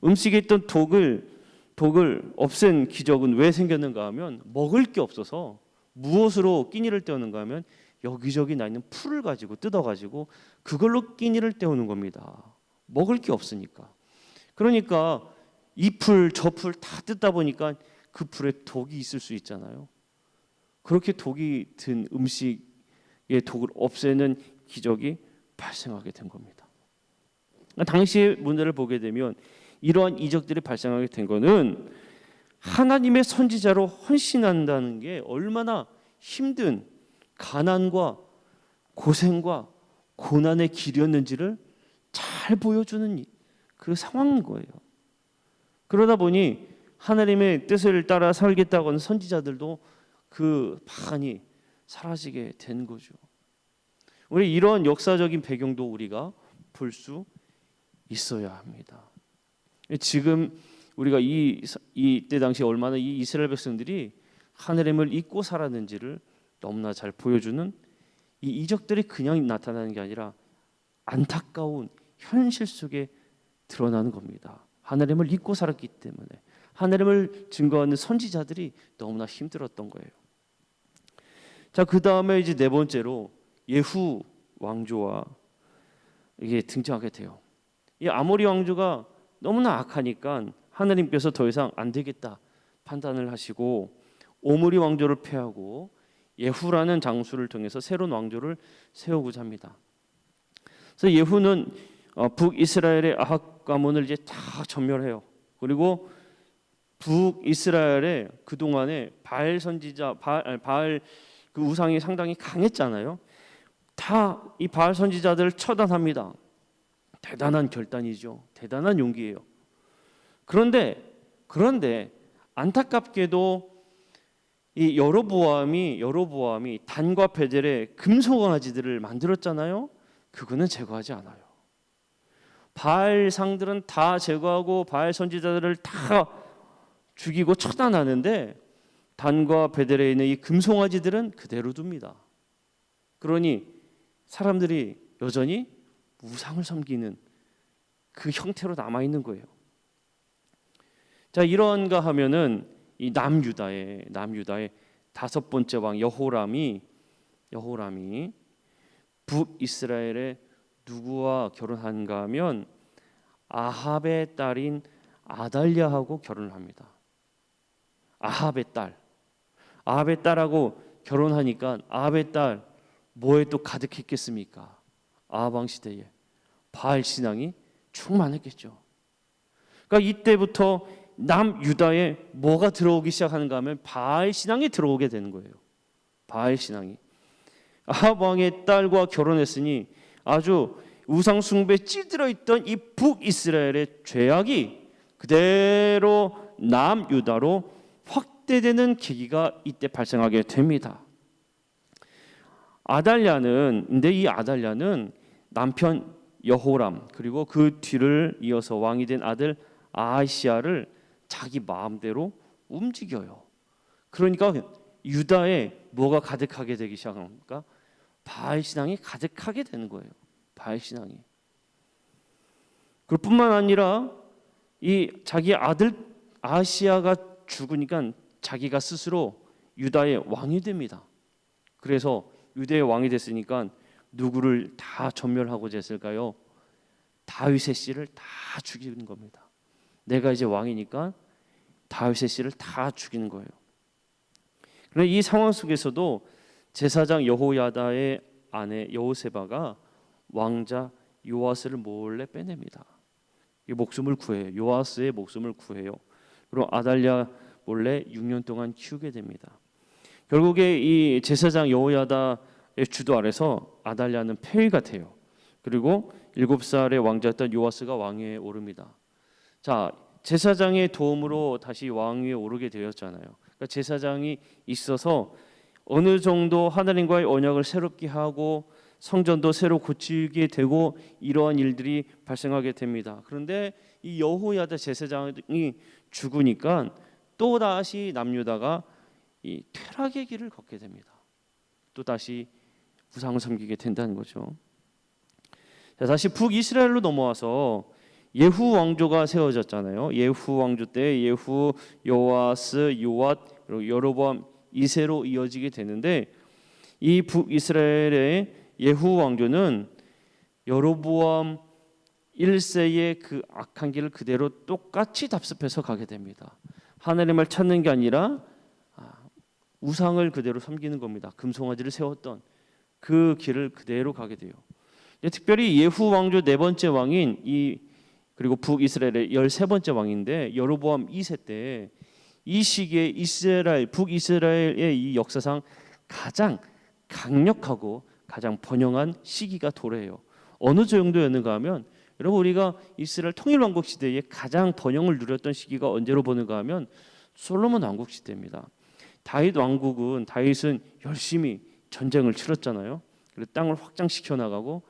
음식에 있던 독을 없앤 기적은 왜 생겼는가 하면 먹을 게 없어서 무엇으로 끼니를 때우는가 하면 여기저기 나 있는 풀을 가지고 뜯어가지고 그걸로 끼니를 때우는 겁니다. 먹을 게 없으니까. 그러니까 이 풀 저 풀 다 뜯다 보니까 그 풀에 독이 있을 수 있잖아요. 그렇게 독이 든 음식의 독을 없애는 기적이 발생하게 된 겁니다. 당시의 문제를 보게 되면 이러한 이적들이 발생하게 된 것은 하나님의 선지자로 헌신한다는 게 얼마나 힘든 가난과 고생과 고난의 길이었는지를 잘 보여주는 그 상황인 거예요. 그러다 보니 하나님의 뜻을 따라 살겠다고 하는 선지자들도 그 반이 사라지게 된 거죠. 우리 이런 역사적인 배경도 우리가 볼 수 있어야 합니다. 지금 우리가 이때 당시 얼마나 이 이스라엘 백성들이 하나님을 잊고 살았는지를 너무나 잘 보여주는 이 이적들이 그냥 나타나는 게 아니라 안타까운 현실 속에 드러나는 겁니다. 하나님을 잊고 살았기 때문에 하나님을 증거하는 선지자들이 너무나 힘들었던 거예요. 자, 그 다음에 이제 네 번째로 예후 왕조와 이게 등장하게 돼요. 이 아모리 왕조가 너무나 악하니까 하나님께서 더 이상 안 되겠다 판단을 하시고 오므리 왕조를 폐하고 예후라는 장수를 통해서 새로운 왕조를 세우고자 합니다. 그래서 예후는 북이스라엘의 아합 가문을 이제 다 전멸해요. 그리고 북이스라엘의 그 동안에 바알 선지자 바알 그 우상이 상당히 강했잖아요. 다 이 바알 선지자들을 처단합니다. 대단한 결단이죠. 대단한 용기예요. 그런데 안타깝게도 이 여로보암이 단과 베델의 금송아지들을 만들었잖아요. 그거는 제거하지 않아요. 바알 상들은 다 제거하고 바알 선지자들을 다 죽이고 처단하는데 단과 베델에 있는 이 금송아지들은 그대로 둡니다. 그러니 사람들이 여전히 우상을 섬기는 그 형태로 남아 있는 거예요. 자, 이런가 하면은 이 남유다의 다섯 번째 왕 여호람이 북이스라엘의 누구와 결혼한가 하면 아합의 딸인 아달랴하고 결혼을 합니다. 아합의 딸하고 결혼하니까 아합의 딸 뭐에 또 가득했겠습니까? 아합 왕 시대에 바알 신앙이 충만했겠죠. 그러니까 이때부터 남유다에 뭐가 들어오기 시작하는가 하면 바알 신앙이 들어오게 되는 거예요. 바알 신앙이. 아합 왕의 딸과 결혼했으니 아주 우상 숭배에 찌들어 있던 이 북이스라엘의 죄악이 그대로 남유다로 확대되는 계기가 이때 발생하게 됩니다. 근데 이 아달랴는 남편 여호람 그리고 그 뒤를 이어서 왕이 된 아들 아하시야를 자기 마음대로 움직여요. 그러니까 유다에 뭐가 가득하게 되기 시작합니까? 바알 신앙이 가득하게 되는 거예요. 바알 신앙이. 그뿐만 아니라 이 자기 아들 아하시야가 죽으니까 자기가 스스로 유다의 왕이 됩니다. 그래서 유다의 왕이 됐으니까 누구를 다 전멸하고자 했을까요? 다윗의 씨를 다 죽이는 겁니다. 내가 이제 왕이니까 다윗의 씨를 다 죽이는 거예요. 그런데 이 상황 속에서도 제사장 여호야다의 아내 여호세바가 왕자 요아스를 몰래 빼냅니다. 이 목숨을 구해요. 요아스의 목숨을 구해요. 그리고 아달랴 몰래 6년 동안 키우게 됩니다. 결국에 이 제사장 여호야다의 주도 아래서 아달랴는 폐위가 돼요. 그리고 7살의 왕자였던 요아스가 왕위에 오릅니다. 자, 제사장의 도움으로 다시 왕위에 오르게 되었잖아요. 그러니까 제사장이 있어서 어느 정도 하나님과의 언약을 새롭게 하고 성전도 새로 고치게 되고 이러한 일들이 발생하게 됩니다. 그런데 이 여호야다 제사장이 죽으니까 또 다시 남유다가 이 퇴락의 길을 걷게 됩니다. 또 다시 우상을 섬기게 된다는 거죠. 자, 다시 북이스라엘로 넘어와서 예후 왕조가 세워졌잖아요. 예후 왕조 때 예후, 요아스, 요앗, 그리고 여로보암 2세로 이어지게 되는데 이 북이스라엘의 예후 왕조는 여로보암 1세의 그 악한 길을 그대로 똑같이 답습해서 가게 됩니다. 하나님을 찾는 게 아니라 우상을 그대로 섬기는 겁니다. 금송아지를 세웠던 그 길을 그대로 가게 돼요. 특별히 예후 왕조 네 번째 왕인 그리고 북이스라엘의 13번째 왕인데 여로보암 2세 때 이 시기에 북이스라엘의 이 역사상 가장 강력하고 가장 번영한 시기가 도래해요. 어느 정도였는가 하면 여러분 우리가 이스라엘 통일왕국 시대에 가장 번영을 누렸던 시기가 언제로 보는가 하면 솔로몬 왕국 시대입니다. 다윗은 열심히 전쟁을 치렀잖아요. 그리고 땅을 확장시켜 나가고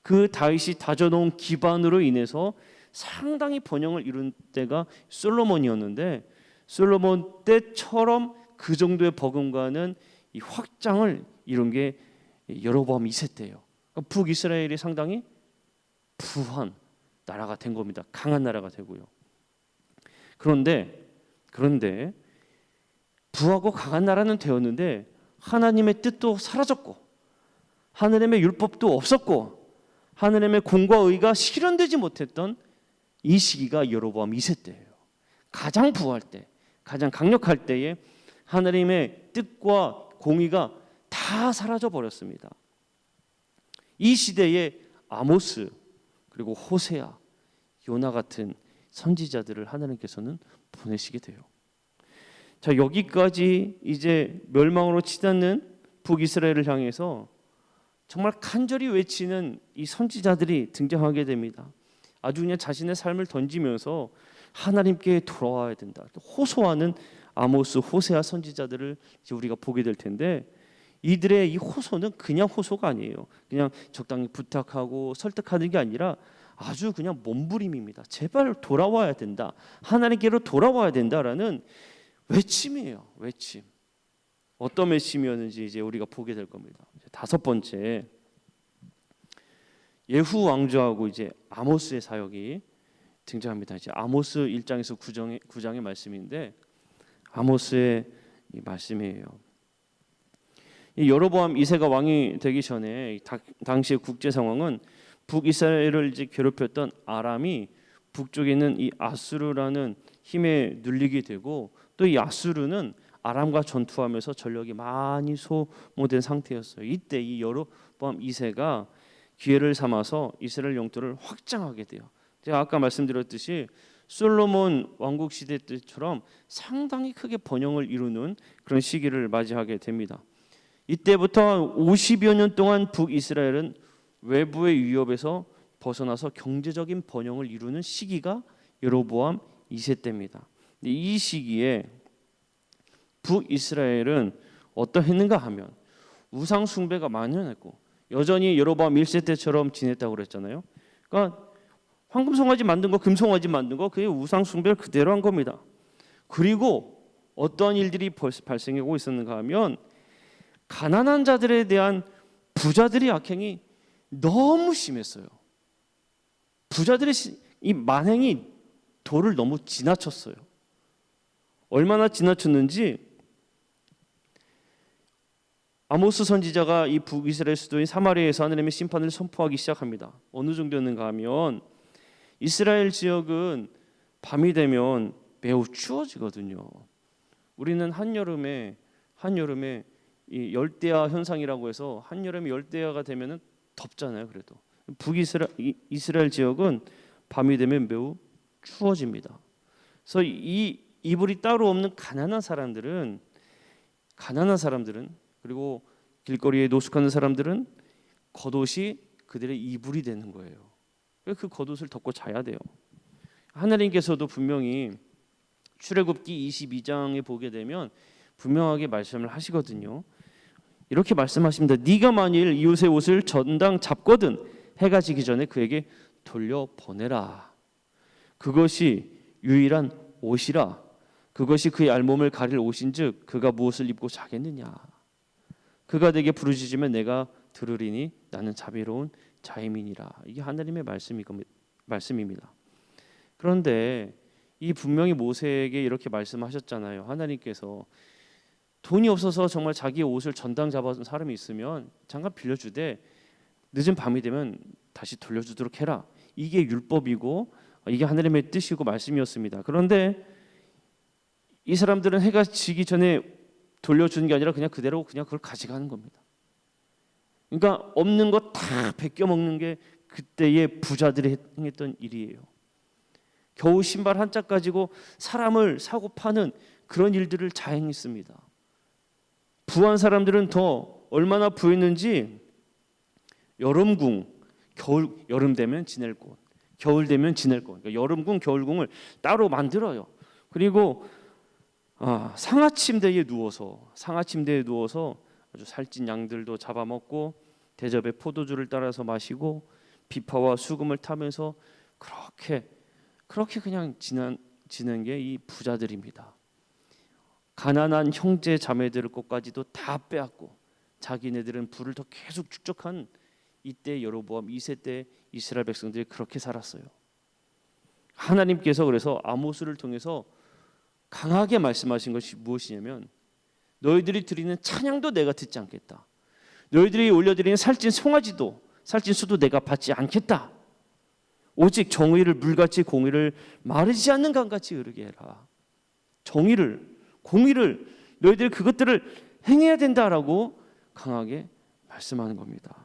그 다윗이 다져놓은 기반으로 인해서 상당히 번영을 이룬 때가 솔로몬이었는데 솔로몬 때처럼 그 정도의 버금가는 이 확장을 이룬 게 여로보암 2세 때예요. 그러니까 북이스라엘이 상당히 부한 나라가 된 겁니다. 강한 나라가 되고요. 그런데 부하고 강한 나라는 되었는데 하나님의 뜻도 사라졌고 하나님의 율법도 없었고 하나님의 공과 의가 실현되지 못했던 이 시기가 여로보암 2세 때예요. 가장 부할 때, 가장 강력할 때에 하나님의 뜻과 공의가 다 사라져 버렸습니다. 이 시대에 아모스 그리고 호세아, 요나 같은 선지자들을 하나님께서는 보내시게 돼요. 자, 여기까지 이제 멸망으로 치닫는 북이스라엘을 향해서 정말 간절히 외치는 이 선지자들이 등장하게 됩니다. 아주 그냥 자신의 삶을 던지면서 하나님께 돌아와야 된다. 호소하는 아모스, 호세아 선지자들을 이제 우리가 보게 될 텐데 이들의 이 호소는 그냥 호소가 아니에요. 그냥 적당히 부탁하고 설득하는 게 아니라 아주 그냥 몸부림입니다. 제발 돌아와야 된다. 하나님께로 돌아와야 된다라는 외침이에요. 외침. 어떤 외침이었는지 이제 우리가 보게 될 겁니다. 다섯 번째, 예후 왕조하고 이제 아모스의 사역이 등장합니다. 이제 아모스 1장에서 9장의 말씀인데 아모스의 이 말씀이에요. 이 여로보암 2세가 왕이 되기 전에 당시의 국제 상황은 북이스라엘을 이제 괴롭혔던 아람이 북쪽에 있는 이 아수르라는 힘에 눌리게 되고 또 이 아수르는 아람과 전투하면서 전력이 많이 소모된 상태였어요. 이때 이 여로보암 2세가 기회를 삼아서 이스라엘 영토를 확장하게 돼요. 제가 아까 말씀드렸듯이 솔로몬 왕국 시대 때처럼 상당히 크게 번영을 이루는 그런 시기를 맞이하게 됩니다. 이때부터 50여 년 동안 북이스라엘은 외부의 위협에서 벗어나서 경제적인 번영을 이루는 시기가 여로보암 2세 때입니다. 이 시기에 북이스라엘은 어떠했는가 하면 우상 숭배가 만연했고 여전히 여로보암 1세 때처럼 지냈다고 그랬잖아요. 그러니까 황금 송아지 만든 거, 금 송아지 만든 거 그게 우상 숭배를 그대로 한 겁니다. 그리고 어떠한 일들이 발생하고 있었는가 하면 가난한 자들에 대한 부자들의 악행이 너무 심했어요. 부자들의 이 만행이 도를 너무 지나쳤어요. 얼마나 지나쳤는지 아모스 선지자가 이 북이스라엘 수도인 사마리아에서 하나님의 심판을 선포하기 시작합니다. 어느 정도였는가 하면 이스라엘 지역은 밤이 되면 매우 추워지거든요. 우리는 한여름에 이 열대야 현상이라고 해서 한여름에 열대야가 되면은 덥잖아요. 그래도 이스라엘 지역은 밤이 되면 매우 추워집니다. 그래서 이 이불이 따로 없는 가난한 사람들은 그리고 길거리에 노숙하는 사람들은 겉옷이 그들의 이불이 되는 거예요. 그 겉옷을 덮고 자야 돼요. 하나님께서도 분명히 출애굽기 22장에 보게 되면 분명하게 말씀을 하시거든요. 이렇게 말씀하십니다. 네가 만일 이웃의 옷을 전당 잡거든 해가 지기 전에 그에게 돌려보내라. 그것이 유일한 옷이라. 그것이 그의 알몸을 가릴 옷인즉 그가 무엇을 입고 자겠느냐. 그가 내게 부르짖으면 내가 들으리니 나는 자비로운 자임이니라. 이게 하나님의 말씀입니다. 그런데 이 분명히 모세에게 이렇게 말씀하셨잖아요. 하나님께서 돈이 없어서 정말 자기의 옷을 전당 잡아준 사람이 있으면 잠깐 빌려주되 늦은 밤이 되면 다시 돌려주도록 해라. 이게 율법이고 이게 하나님의 뜻이고 말씀이었습니다. 그런데 이 사람들은 해가 지기 전에 돌려주는 게 아니라 그냥 그대로 그냥 그걸 가져가는 겁니다. 그러니까 없는 거 다 베껴 먹는 게 그때의 부자들이 행했던 일이에요. 겨우 신발 한 짝 가지고 사람을 사고 파는 그런 일들을 자행했습니다. 부한 사람들은 더 얼마나 부했는지 여름 되면 지낼 곳, 겨울 되면 지낼 곳, 그러니까 여름궁, 겨울궁을 따로 만들어요. 그리고 상하침대에 누워서 아주 살찐 양들도 잡아먹고 대접에 포도주를 따라서 마시고 비파와 수금을 타면서 그렇게 그냥 지는 게 이 부자들입니다. 가난한 형제 자매들을 것까지도 다 빼앗고 자기네들은 부를 더 계속 축적한 이때 여로보암 2세 때 이스라엘 백성들이 그렇게 살았어요. 하나님께서 그래서 아모스를 통해서 강하게 말씀하신 것이 무엇이냐면 너희들이 드리는 찬양도 내가 듣지 않겠다. 너희들이 올려드리는 살찐 수도 내가 받지 않겠다. 오직 정의를 물같이 공의를 마르지 않는 강같이 흐르게 해라. 공의를 너희들이 그것들을 행해야 된다라고 강하게 말씀하는 겁니다.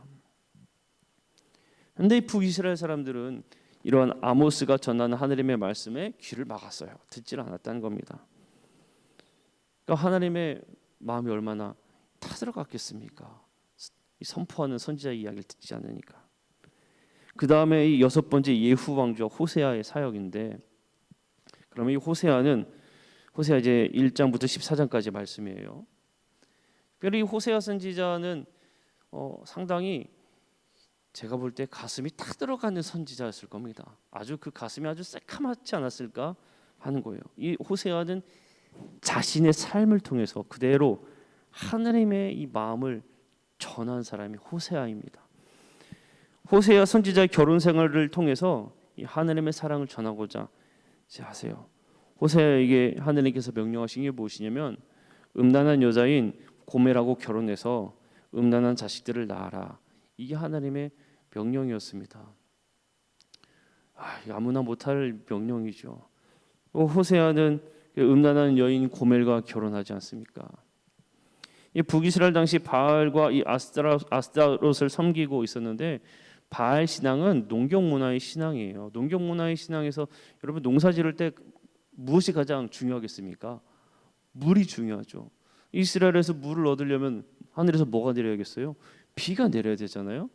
그런데 이 북이스라엘 사람들은 이러한 아모스가 전하는 하나님의 말씀에 귀를 막았어요. 듣질 않았다는 겁니다. 그러니까 하나님의 마음이 얼마나 타들어갔겠습니까? 선포하는 선지자의 이야기를 듣지 않으니까. 그 다음에 이 6번째 예후 왕조 호세아의 사역인데, 그러면 이 호세아 이제 1장부터 14장까지 말씀이에요. 특별히 호세아 선지자는 상당히 제가 볼 때 가슴이 탁 들어가는 선지자였을 겁니다. 그 가슴이 아주 새카맣지 않았을까 하는 거예요. 이 호세아는 자신의 삶을 통해서 그대로 하나님의 이 마음을 전한 사람이 호세아입니다. 호세아 선지자의 결혼 생활을 통해서 이 하나님의 사랑을 전하고자 하세요. 호세아에게 하나님께서 명령하신 게 무엇이냐면 음란한 여자인 고멜하고 결혼해서 음란한 자식들을 낳아라. 이게 하나님의 명령이었습니다. 아무나 못할 명령이죠. 호세아는 음란한 여인 고멜과 결혼하지 않습니까? 이 북이스라엘 당시 바알과 이 아스타롯을 섬기고 있었는데 바알 신앙은 농경 문화의 신앙이에요. 농경 문화의 신앙에서 여러분 농사 지을 때 무엇이 가장 중요하겠습니까? 물이 중요하죠. 이스라엘에서 물을 얻으려면 하늘에서 뭐가 내려야겠어요? 비가 내려야 되잖아요.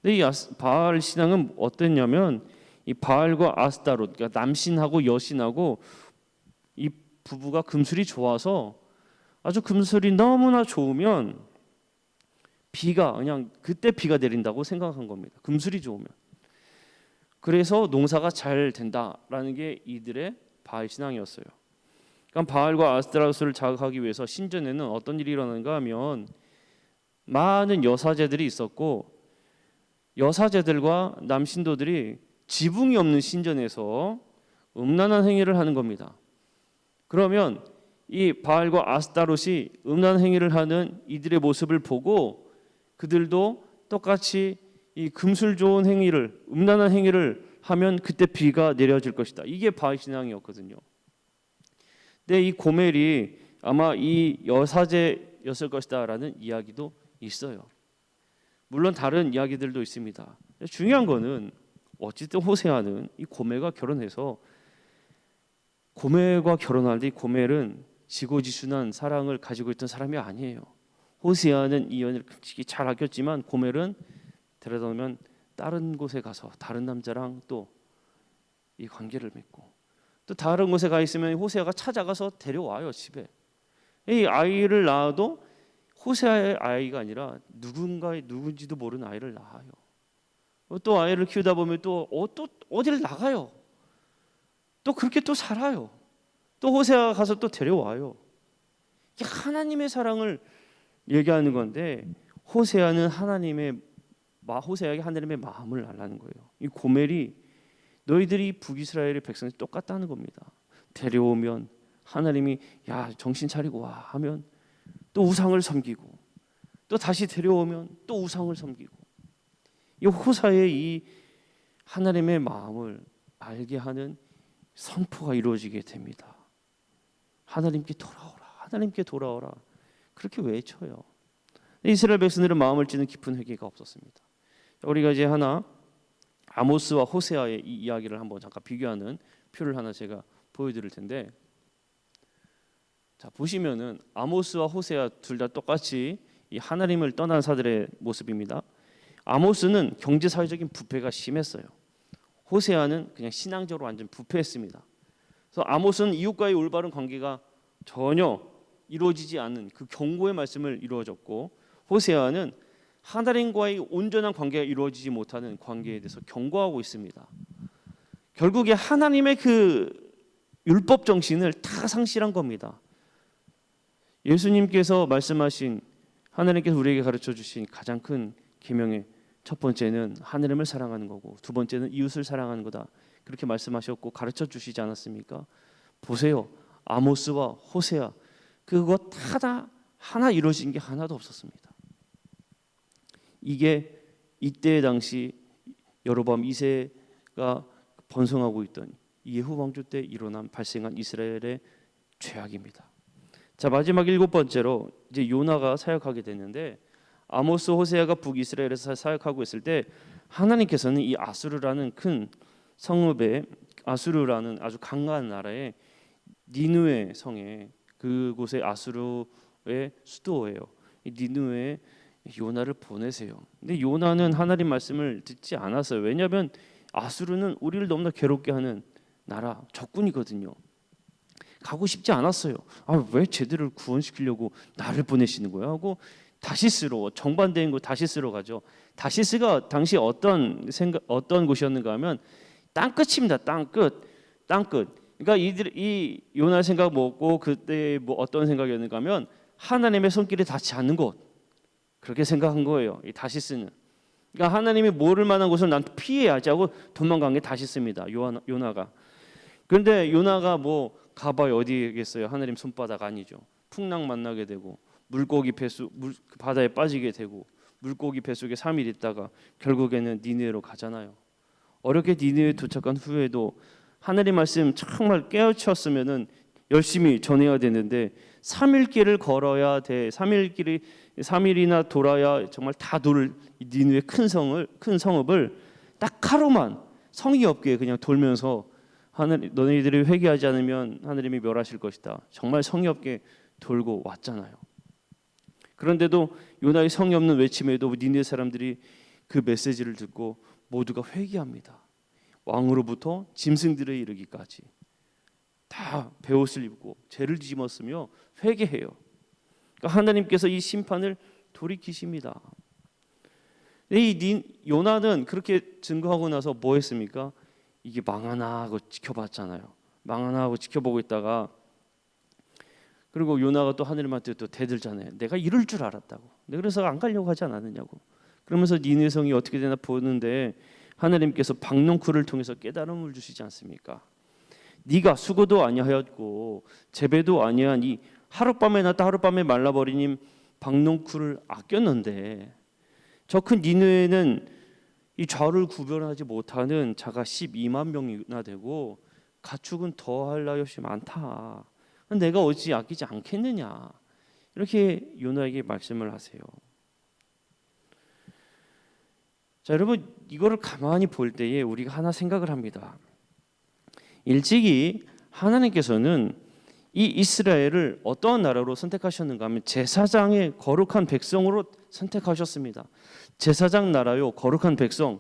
근데 이 바알 신앙은 어땠냐면 이 바알과 아스타롯, 그러니까 남신하고 여신하고 이 부부가 금술이 좋아서 아주 금술이 너무나 좋으면 그냥 그때 비가 내린다고 생각한 겁니다. 금술이 좋으면. 그래서 농사가 잘 된다라는 게 이들의 바알 신앙이었어요. 그러니까 바알과 아스타로스를 자극하기 위해서 신전에는 어떤 일이 일어나는가 하면 많은 여사제들이 있었고 여사제들과 남신도들이 지붕이 없는 신전에서 음란한 행위를 하는 겁니다. 그러면 이 바알과 아스타롯이 음란한 행위를 하는 이들의 모습을 보고 그들도 똑같이 이 금술 좋은 행위를, 음란한 행위를 하면 그때 비가 내려질 것이다. 이게 바알 신앙이었거든요. 근데 이 고멜이 아마 이 여사제였을 것이다라는 이야기도 있어요. 물론 다른 이야기들도 있습니다. 중요한 거는 어쨌든 호세아는 이 고멜과 결혼해서 고멜과 결혼할 때 이 고멜은 지고지순한 사랑을 가지고 있던 사람이 아니에요. 호세아는 이 연애를 잘 아꼈지만 고멜은 데려다 놓으면 다른 곳에 가서 다른 남자랑 또 이 관계를 맺고 또 다른 곳에 가 있으면 호세아가 찾아가서 데려와요 집에. 이 아이를 낳아도 호세아의 아이가 아니라 누군지도 모르는 아이를 낳아요. 또 아이를 키우다 보면 또 어디를 나가요. 또 그렇게 또 살아요. 또 호세아가 가서 또 데려와요. 이게 하나님의 사랑을 얘기하는 건데 호세아는 호세아에게 하나님의 마음을 알라는 거예요. 이 고멜이 너희들이 북이스라엘의 백성이 똑같다는 겁니다. 데려오면 하나님이 야 정신 차리고 와 하면 또 우상을 섬기고 또 다시 데려오면 또 우상을 섬기고 이 호사의 이 하나님의 마음을 알게 하는 선포가 이루어지게 됩니다. 하나님께 돌아오라, 하나님께 돌아오라 그렇게 외쳐요. 이스라엘 백성들은 마음을 찌는 깊은 회개가 없었습니다. 우리가 이제 하나 아모스와 호세아의 이 이야기를 한번 잠깐 비교하는 표를 하나 제가 보여드릴 텐데, 자 보시면은 아모스와 호세아 둘 다 똑같이 이 하나님을 떠난 사들의 모습입니다. 아모스는 경제 사회적인 부패가 심했어요. 호세아는 그냥 신앙적으로 완전 부패했습니다. 그래서 아모스는 이웃과의 올바른 관계가 전혀 이루어지지 않는 그 경고의 말씀을 이루어졌고, 호세아는 하나님과의 온전한 관계가 이루어지지 못하는 관계에 대해서 경고하고 있습니다. 결국에 하나님의 그 율법 정신을 다 상실한 겁니다. 예수님께서 말씀하신, 하나님께서 우리에게 가르쳐 주신 가장 큰 계명의 첫 번째는 하나님을 사랑하는 거고 두 번째는 이웃을 사랑하는 거다. 그렇게 말씀하셨고 가르쳐 주시지 않았습니까? 보세요. 아모스와 호세아 그거 다 하나 이루어진 게 하나도 없었습니다. 이게 이때 당시 여로보암 2세가 번성하고 있던 예후 왕조 때 발생한 이스라엘의 죄악입니다. 자 마지막 7번째로 이제 요나가 사역하게 됐는데, 아모스 호세아가 북이스라엘에서 사역하고 있을 때 하나님께서는 이 아수르라는 큰 성읍에, 아수르라는 아주 강한 나라의 니느웨 성에, 그곳에 아수르의 수도예요. 이 니느웨에 요나를 보내세요. 근데 요나는 하나님 말씀을 듣지 않았어요. 왜냐하면 아수르는 우리를 너무나 괴롭게 하는 나라, 적군이거든요. 가고 싶지 않았어요. 왜 쟤들을 구원시키려고 나를 보내시는 거야 하고 다시스로, 정반대인 곳 다시스로 가죠. 다시스가 당시 어떤 곳이었는가 하면 땅끝입니다. 땅끝. 그러니까 이 요나 생각 뭐고 그때 뭐 어떤 생각이었는가 하면 하나님의 손길이 닿지 않는 곳, 그렇게 생각한 거예요. 이 다시스는. 그러니까 하나님이 모를 만한 곳을 난 피해야지 하고 도망간 게 다시스입니다. 요나가. 그런데 요나가 뭐 가봐야 어디겠어요? 하나님 손바닥 아니죠. 풍랑 만나게 되고 물고기 바다에 빠지게 되고 물고기 배 속에 3일 있다가 결국에는 니느웨로 가잖아요. 어렵게 니느웨에 도착한 후에도 하나님 말씀 정말 깨우쳤으면은 열심히 전해야 되는데 3일 길을 걸어야 돼. 3일이나 돌아야 정말 다 돌 니느웨 큰 성읍을 딱 하루만 성의 없게 그냥 돌면서 하나님, 너희들이 회개하지 않으면 하나님이 멸하실 것이다. 정말 성의 없게 돌고 왔잖아요. 그런데도 요나의 성의 없는 외침에도 니느웨 사람들이 그 메시지를 듣고 모두가 회개합니다. 왕으로부터 짐승들에 이르기까지 다 베옷을 입고 죄를 지었으며 회개해요. 그러니까 하나님께서 이 심판을 돌이키십니다. 이 요나는 그렇게 증거하고 나서 뭐 했습니까? 이게 망하나 하고 지켜봤잖아요. 망하나 하고 지켜보고 있다가 그리고 요나가 또 하느님한테 또 대들잖아요. 내가 이럴 줄 알았다고. 내가 그래서 안 가려고 하지 않았느냐고. 그러면서 니느웨 성이 어떻게 되나 보는데 하나님께서 박농쿨을 통해서 깨달음을 주시지 않습니까? 네가 수고도 아니하였고 재배도 아니한 이 하룻밤에 났다 하룻밤에 말라버리니 박농쿨을 아꼈는데 저 큰 니느웨는 이 좌우를 구별하지 못하는 자가 12만 명이나 되고 가축은 더할 나위 없이 많다. 내가 어찌 아끼지 않겠느냐. 이렇게 요나에게 말씀을 하세요. 자, 여러분 이거를 가만히 볼 때에 우리가 하나 생각을 합니다. 일찍이 하나님께서는 이 이스라엘을 어떠한 나라로 선택하셨는가 하면 제사장의 거룩한 백성으로 선택하셨습니다. 제사장 나라요 거룩한 백성.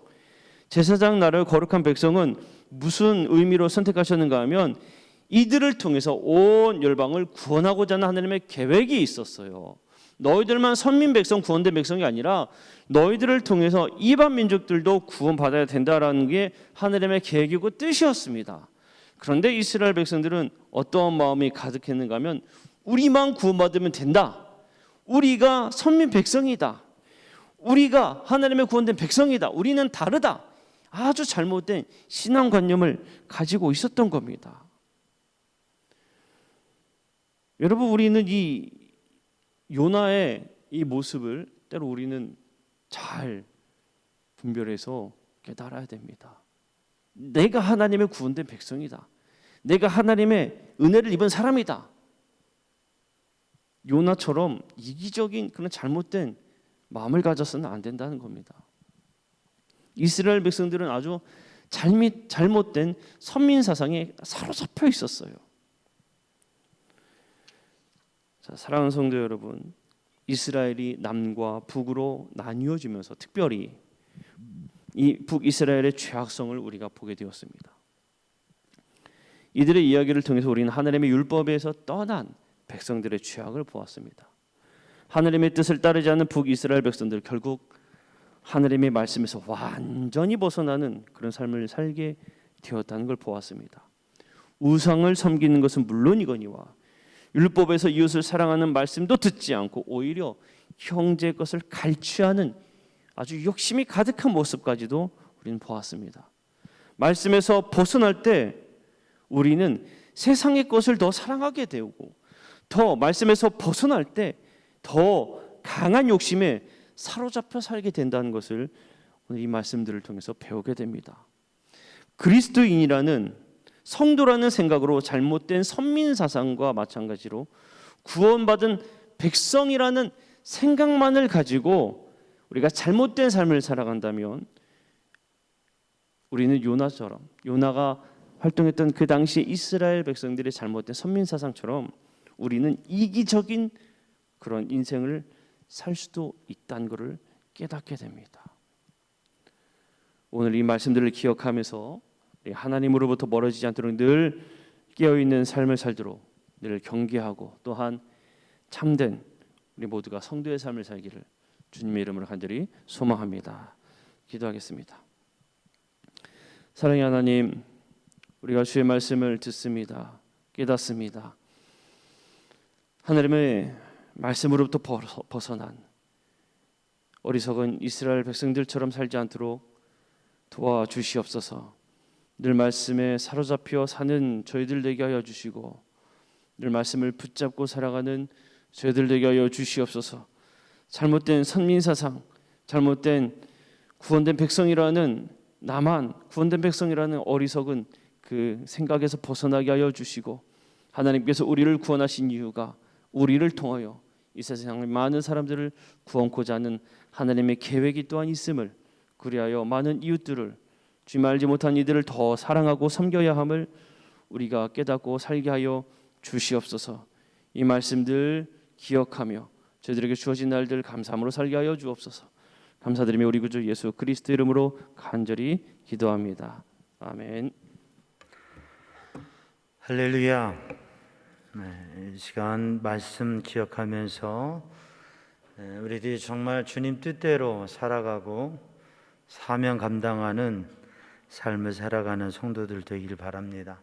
제사장 나라의 거룩한 백성은 무슨 의미로 선택하셨는가 하면 이들을 통해서 온 열방을 구원하고자 하는 하나님의 계획이 있었어요. 너희들만 선민 백성 구원된 백성이 아니라 너희들을 통해서 이방 민족들도 구원받아야 된다라는 게 하나님의 계획이고 뜻이었습니다. 그런데 이스라엘 백성들은 어떠한 마음이 가득했는가 하면 우리만 구원받으면 된다. 우리가 선민 백성이다. 우리가 하나님의 구원된 백성이다. 우리는 다르다. 아주 잘못된 신앙관념을 가지고 있었던 겁니다. 여러분 우리는 이 요나의 이 모습을 때로 우리는 잘 분별해서 깨달아야 됩니다. 내가 하나님의 구원된 백성이다. 내가 하나님의 은혜를 입은 사람이다. 요나처럼 이기적인 그런 잘못된 마음을 가져서는 안 된다는 겁니다. 이스라엘 백성들은 아주 잘못된 선민 사상에 사로잡혀 있었어요. 자, 사랑하는 성도 여러분, 이스라엘이 남과 북으로 나뉘어지면서 특별히 이 북이스라엘의 죄악성을 우리가 보게 되었습니다. 이들의 이야기를 통해서 우리는 하나님의 율법에서 떠난 백성들의 죄악을 보았습니다. 하나님의 뜻을 따르지 않는 북이스라엘 백성들 결국 하나님의 말씀에서 완전히 벗어나는 그런 삶을 살게 되었다는 걸 보았습니다. 우상을 섬기는 것은 물론이거니와 율법에서 이웃을 사랑하는 말씀도 듣지 않고 오히려 형제의 것을 갈취하는 아주 욕심이 가득한 모습까지도 우리는 보았습니다. 말씀에서 벗어날 때 우리는 세상의 것을 더 사랑하게 되고 더 말씀에서 벗어날 때 더 강한 욕심에 사로잡혀 살게 된다는 것을 오늘 이 말씀들을 통해서 배우게 됩니다. 그리스도인이라는 성도라는 생각으로 잘못된 선민 사상과 마찬가지로 구원받은 백성이라는 생각만을 가지고 우리가 잘못된 삶을 살아간다면 우리는 요나처럼 요나가 활동했던 그 당시 이스라엘 백성들의 잘못된 선민 사상처럼 우리는 이기적인 그런 인생을 살 수도 있다는 것을 깨닫게 됩니다. 오늘 이 말씀들을 기억하면서 하나님으로부터 멀어지지 않도록 늘 깨어있는 삶을 살도록 늘 경계하고 또한 참된 우리 모두가 성도의 삶을 살기를 주님의 이름으로 간절히 소망합니다. 기도하겠습니다. 사랑의 하나님, 우리가 주의 말씀을 듣습니다. 깨닫습니다. 하나님의 말씀으로부터 벗어난 어리석은 이스라엘 백성들처럼 살지 않도록 도와주시옵소서. 늘 말씀에 사로잡혀 사는 저희들 되게 하여 주시고 늘 말씀을 붙잡고 살아가는 저희들 되게 하여 주시옵소서. 잘못된 선민사상, 잘못된 구원된 백성이라는 나만 구원된 백성이라는 어리석은 그 생각에서 벗어나게 하여 주시고 하나님께서 우리를 구원하신 이유가 우리를 통하여 이 세상의 많은 사람들을 구원코자 하는 하나님의 계획이 또한 있음을 그리하여 많은 이웃들을 주님 알지 못한 이들을 더 사랑하고 섬겨야 함을 우리가 깨닫고 살게 하여 주시옵소서. 이 말씀들 기억하며 저희들에게 주어진 날들 감사함으로 살게 하여 주옵소서. 감사드리며 우리 구주 예수 그리스도 이름으로 간절히 기도합니다. 아멘. 할렐루야. 이 시간 말씀 기억하면서 우리들이 정말 주님 뜻대로 살아가고 사명 감당하는 삶을 살아가는 성도들 되길 바랍니다.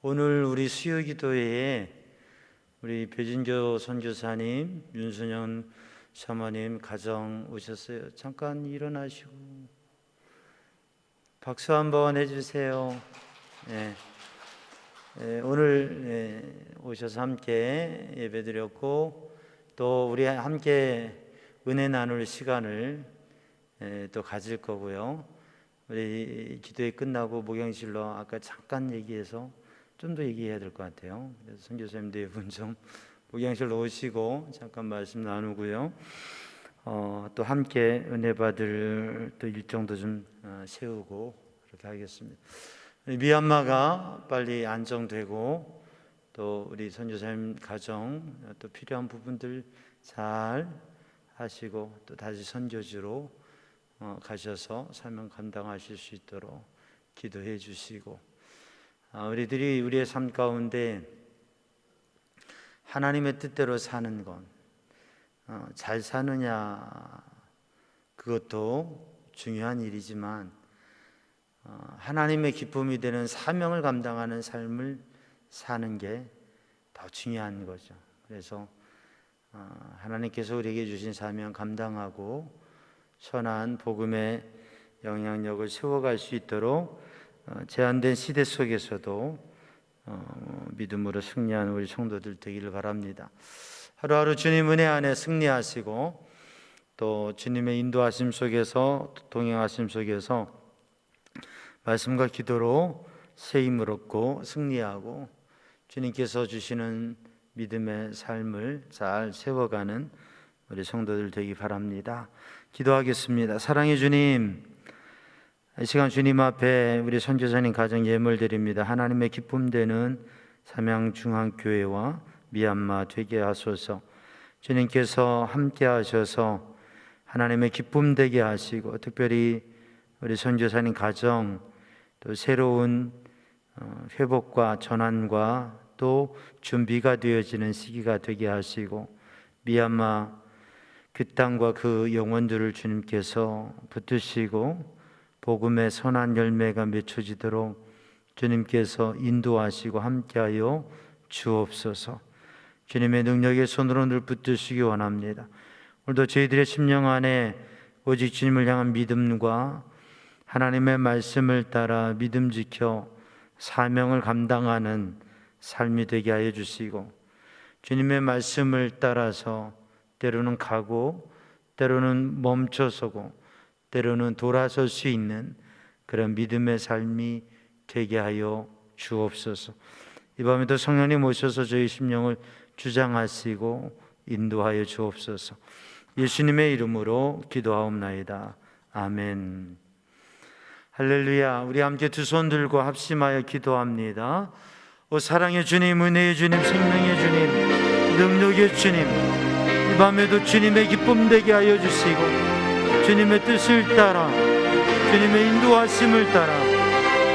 오늘 우리 수요 기도회에 우리 배진교 선교사님, 윤순영 사모님 가정 오셨어요. 잠깐 일어나시고 박수 한번 해주세요. 네. 오늘 오셔서 함께 예배드렸고 또 우리 함께 은혜 나눌 시간을 또 가질 거고요. 우리 기도회 끝나고 목양실로 아까 잠깐 얘기해서 좀 더 얘기해야 될 것 같아요. 그래서 선교사님 네 분 좀 목양실로 오시고 잠깐 말씀 나누고요. 또 함께 은혜 받을 또 일정도 좀 세우고 그렇게 하겠습니다. 미얀마가 빨리 안정되고 또 우리 선교사님 가정 또 필요한 부분들 잘 하시고 또 다시 선교지로 가셔서 사명 감당하실 수 있도록 기도해 주시고, 우리들이 우리의 삶 가운데 하나님의 뜻대로 사는 건 잘 사느냐 그것도 중요한 일이지만 하나님의 기쁨이 되는 사명을 감당하는 삶을 사는 게 더 중요한 거죠. 그래서 하나님께서 우리에게 주신 사명 감당하고 선한 복음의 영향력을 세워갈 수 있도록 제한된 시대 속에서도 믿음으로 승리하는 우리 성도들 되기를 바랍니다. 하루하루 주님 은혜 안에 승리하시고 또 주님의 인도하심 속에서 동행하심 속에서 말씀과 기도로 새 힘을 얻고 승리하고 주님께서 주시는 믿음의 삶을 잘 세워가는 우리 성도들 되기 바랍니다. 기도하겠습니다. 사랑의 주님, 이 시간 주님 앞에 우리 선교사님 가정 예물 드립니다. 하나님의 기쁨 되는 삼양중앙교회와 미얀마 되게 하소서. 주님께서 함께 하셔서 하나님의 기쁨 되게 하시고 특별히 우리 선교사님 가정 또 새로운 회복과 전환과 또 준비가 되어지는 시기가 되게 하시고 미얀마 그 땅과 그 영혼들을 주님께서 붙드시고 복음의 선한 열매가 맺혀지도록 주님께서 인도하시고 함께하여 주옵소서. 주님의 능력의 손으로 늘 붙드시기 원합니다. 오늘도 저희들의 심령 안에 오직 주님을 향한 믿음과 하나님의 말씀을 따라 믿음 지켜 사명을 감당하는 삶이 되게 하여 주시고 주님의 말씀을 따라서 때로는 가고 때로는 멈춰서고 때로는 돌아설 수 있는 그런 믿음의 삶이 되게 하여 주옵소서. 이 밤에도 성령님 오셔서 저희 심령을 주장하시고 인도하여 주옵소서. 예수님의 이름으로 기도하옵나이다. 아멘. 할렐루야. 우리 함께 두 손 들고 합심하여 기도합니다. 오 사랑의 주님, 은혜의 주님, 생명의 주님, 능력의 주님, 이 밤에도 주님의 기쁨 되게 하여 주시고 주님의 뜻을 따라 주님의 인도하심을 따라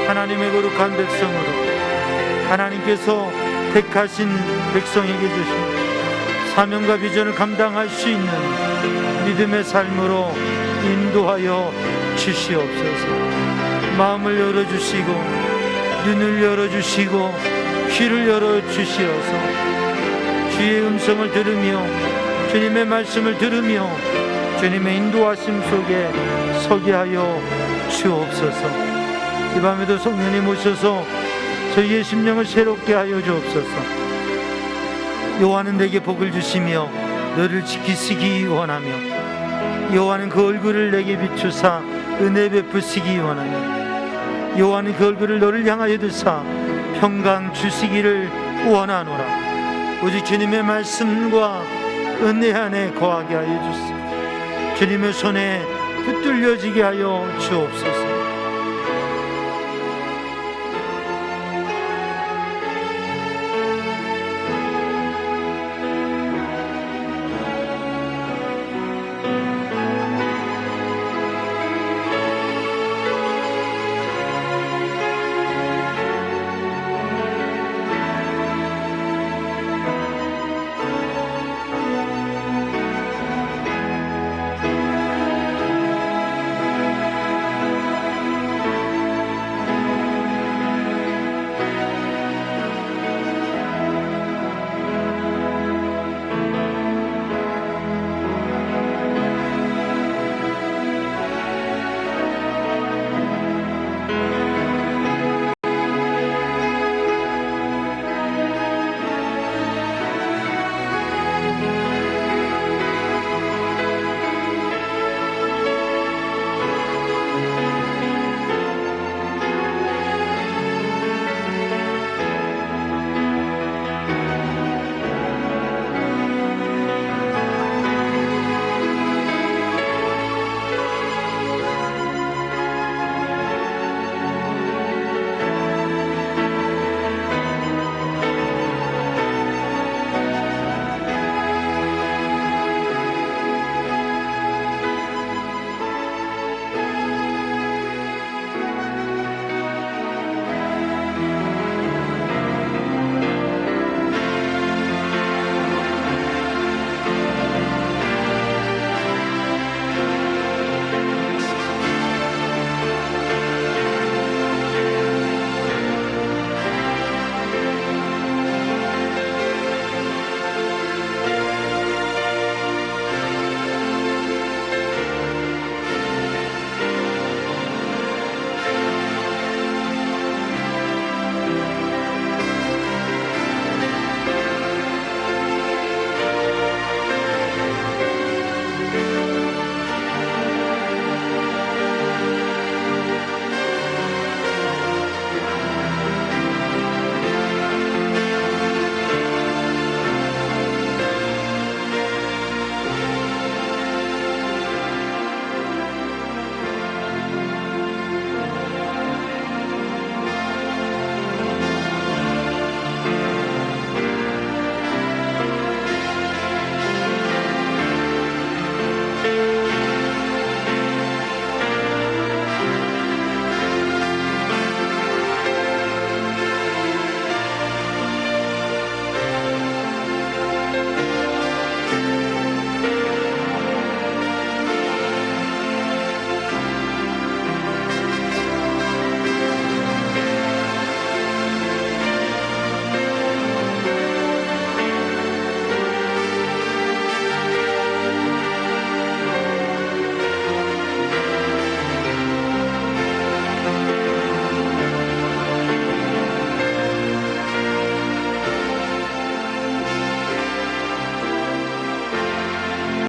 하나님의 거룩한 백성으로 하나님께서 택하신 백성에게 주신 사명과 비전을 감당할 수 있는 믿음의 삶으로 인도하여 주시옵소서. 마음을 열어주시고 눈을 열어주시고 귀를 열어주시어서 주의 음성을 들으며 주님의 말씀을 들으며 주님의 인도하심 속에 서게 하여 주옵소서. 이 밤에도 성령님 오셔서 저희의 심령을 새롭게 하여 주옵소서. 여호와는 내게 복을 주시며 너를 지키시기 원하며 여호와는 그 얼굴을 내게 비추사 은혜 베푸시기 원하며 여호와는 그 얼굴을 너를 향하여 드사 평강 주시기를 원하노라. 오직 주님의 말씀과 은혜 안에 거하게 하여 주시옵소서. 주님의 손에 붙들려지게 하여 주옵소서.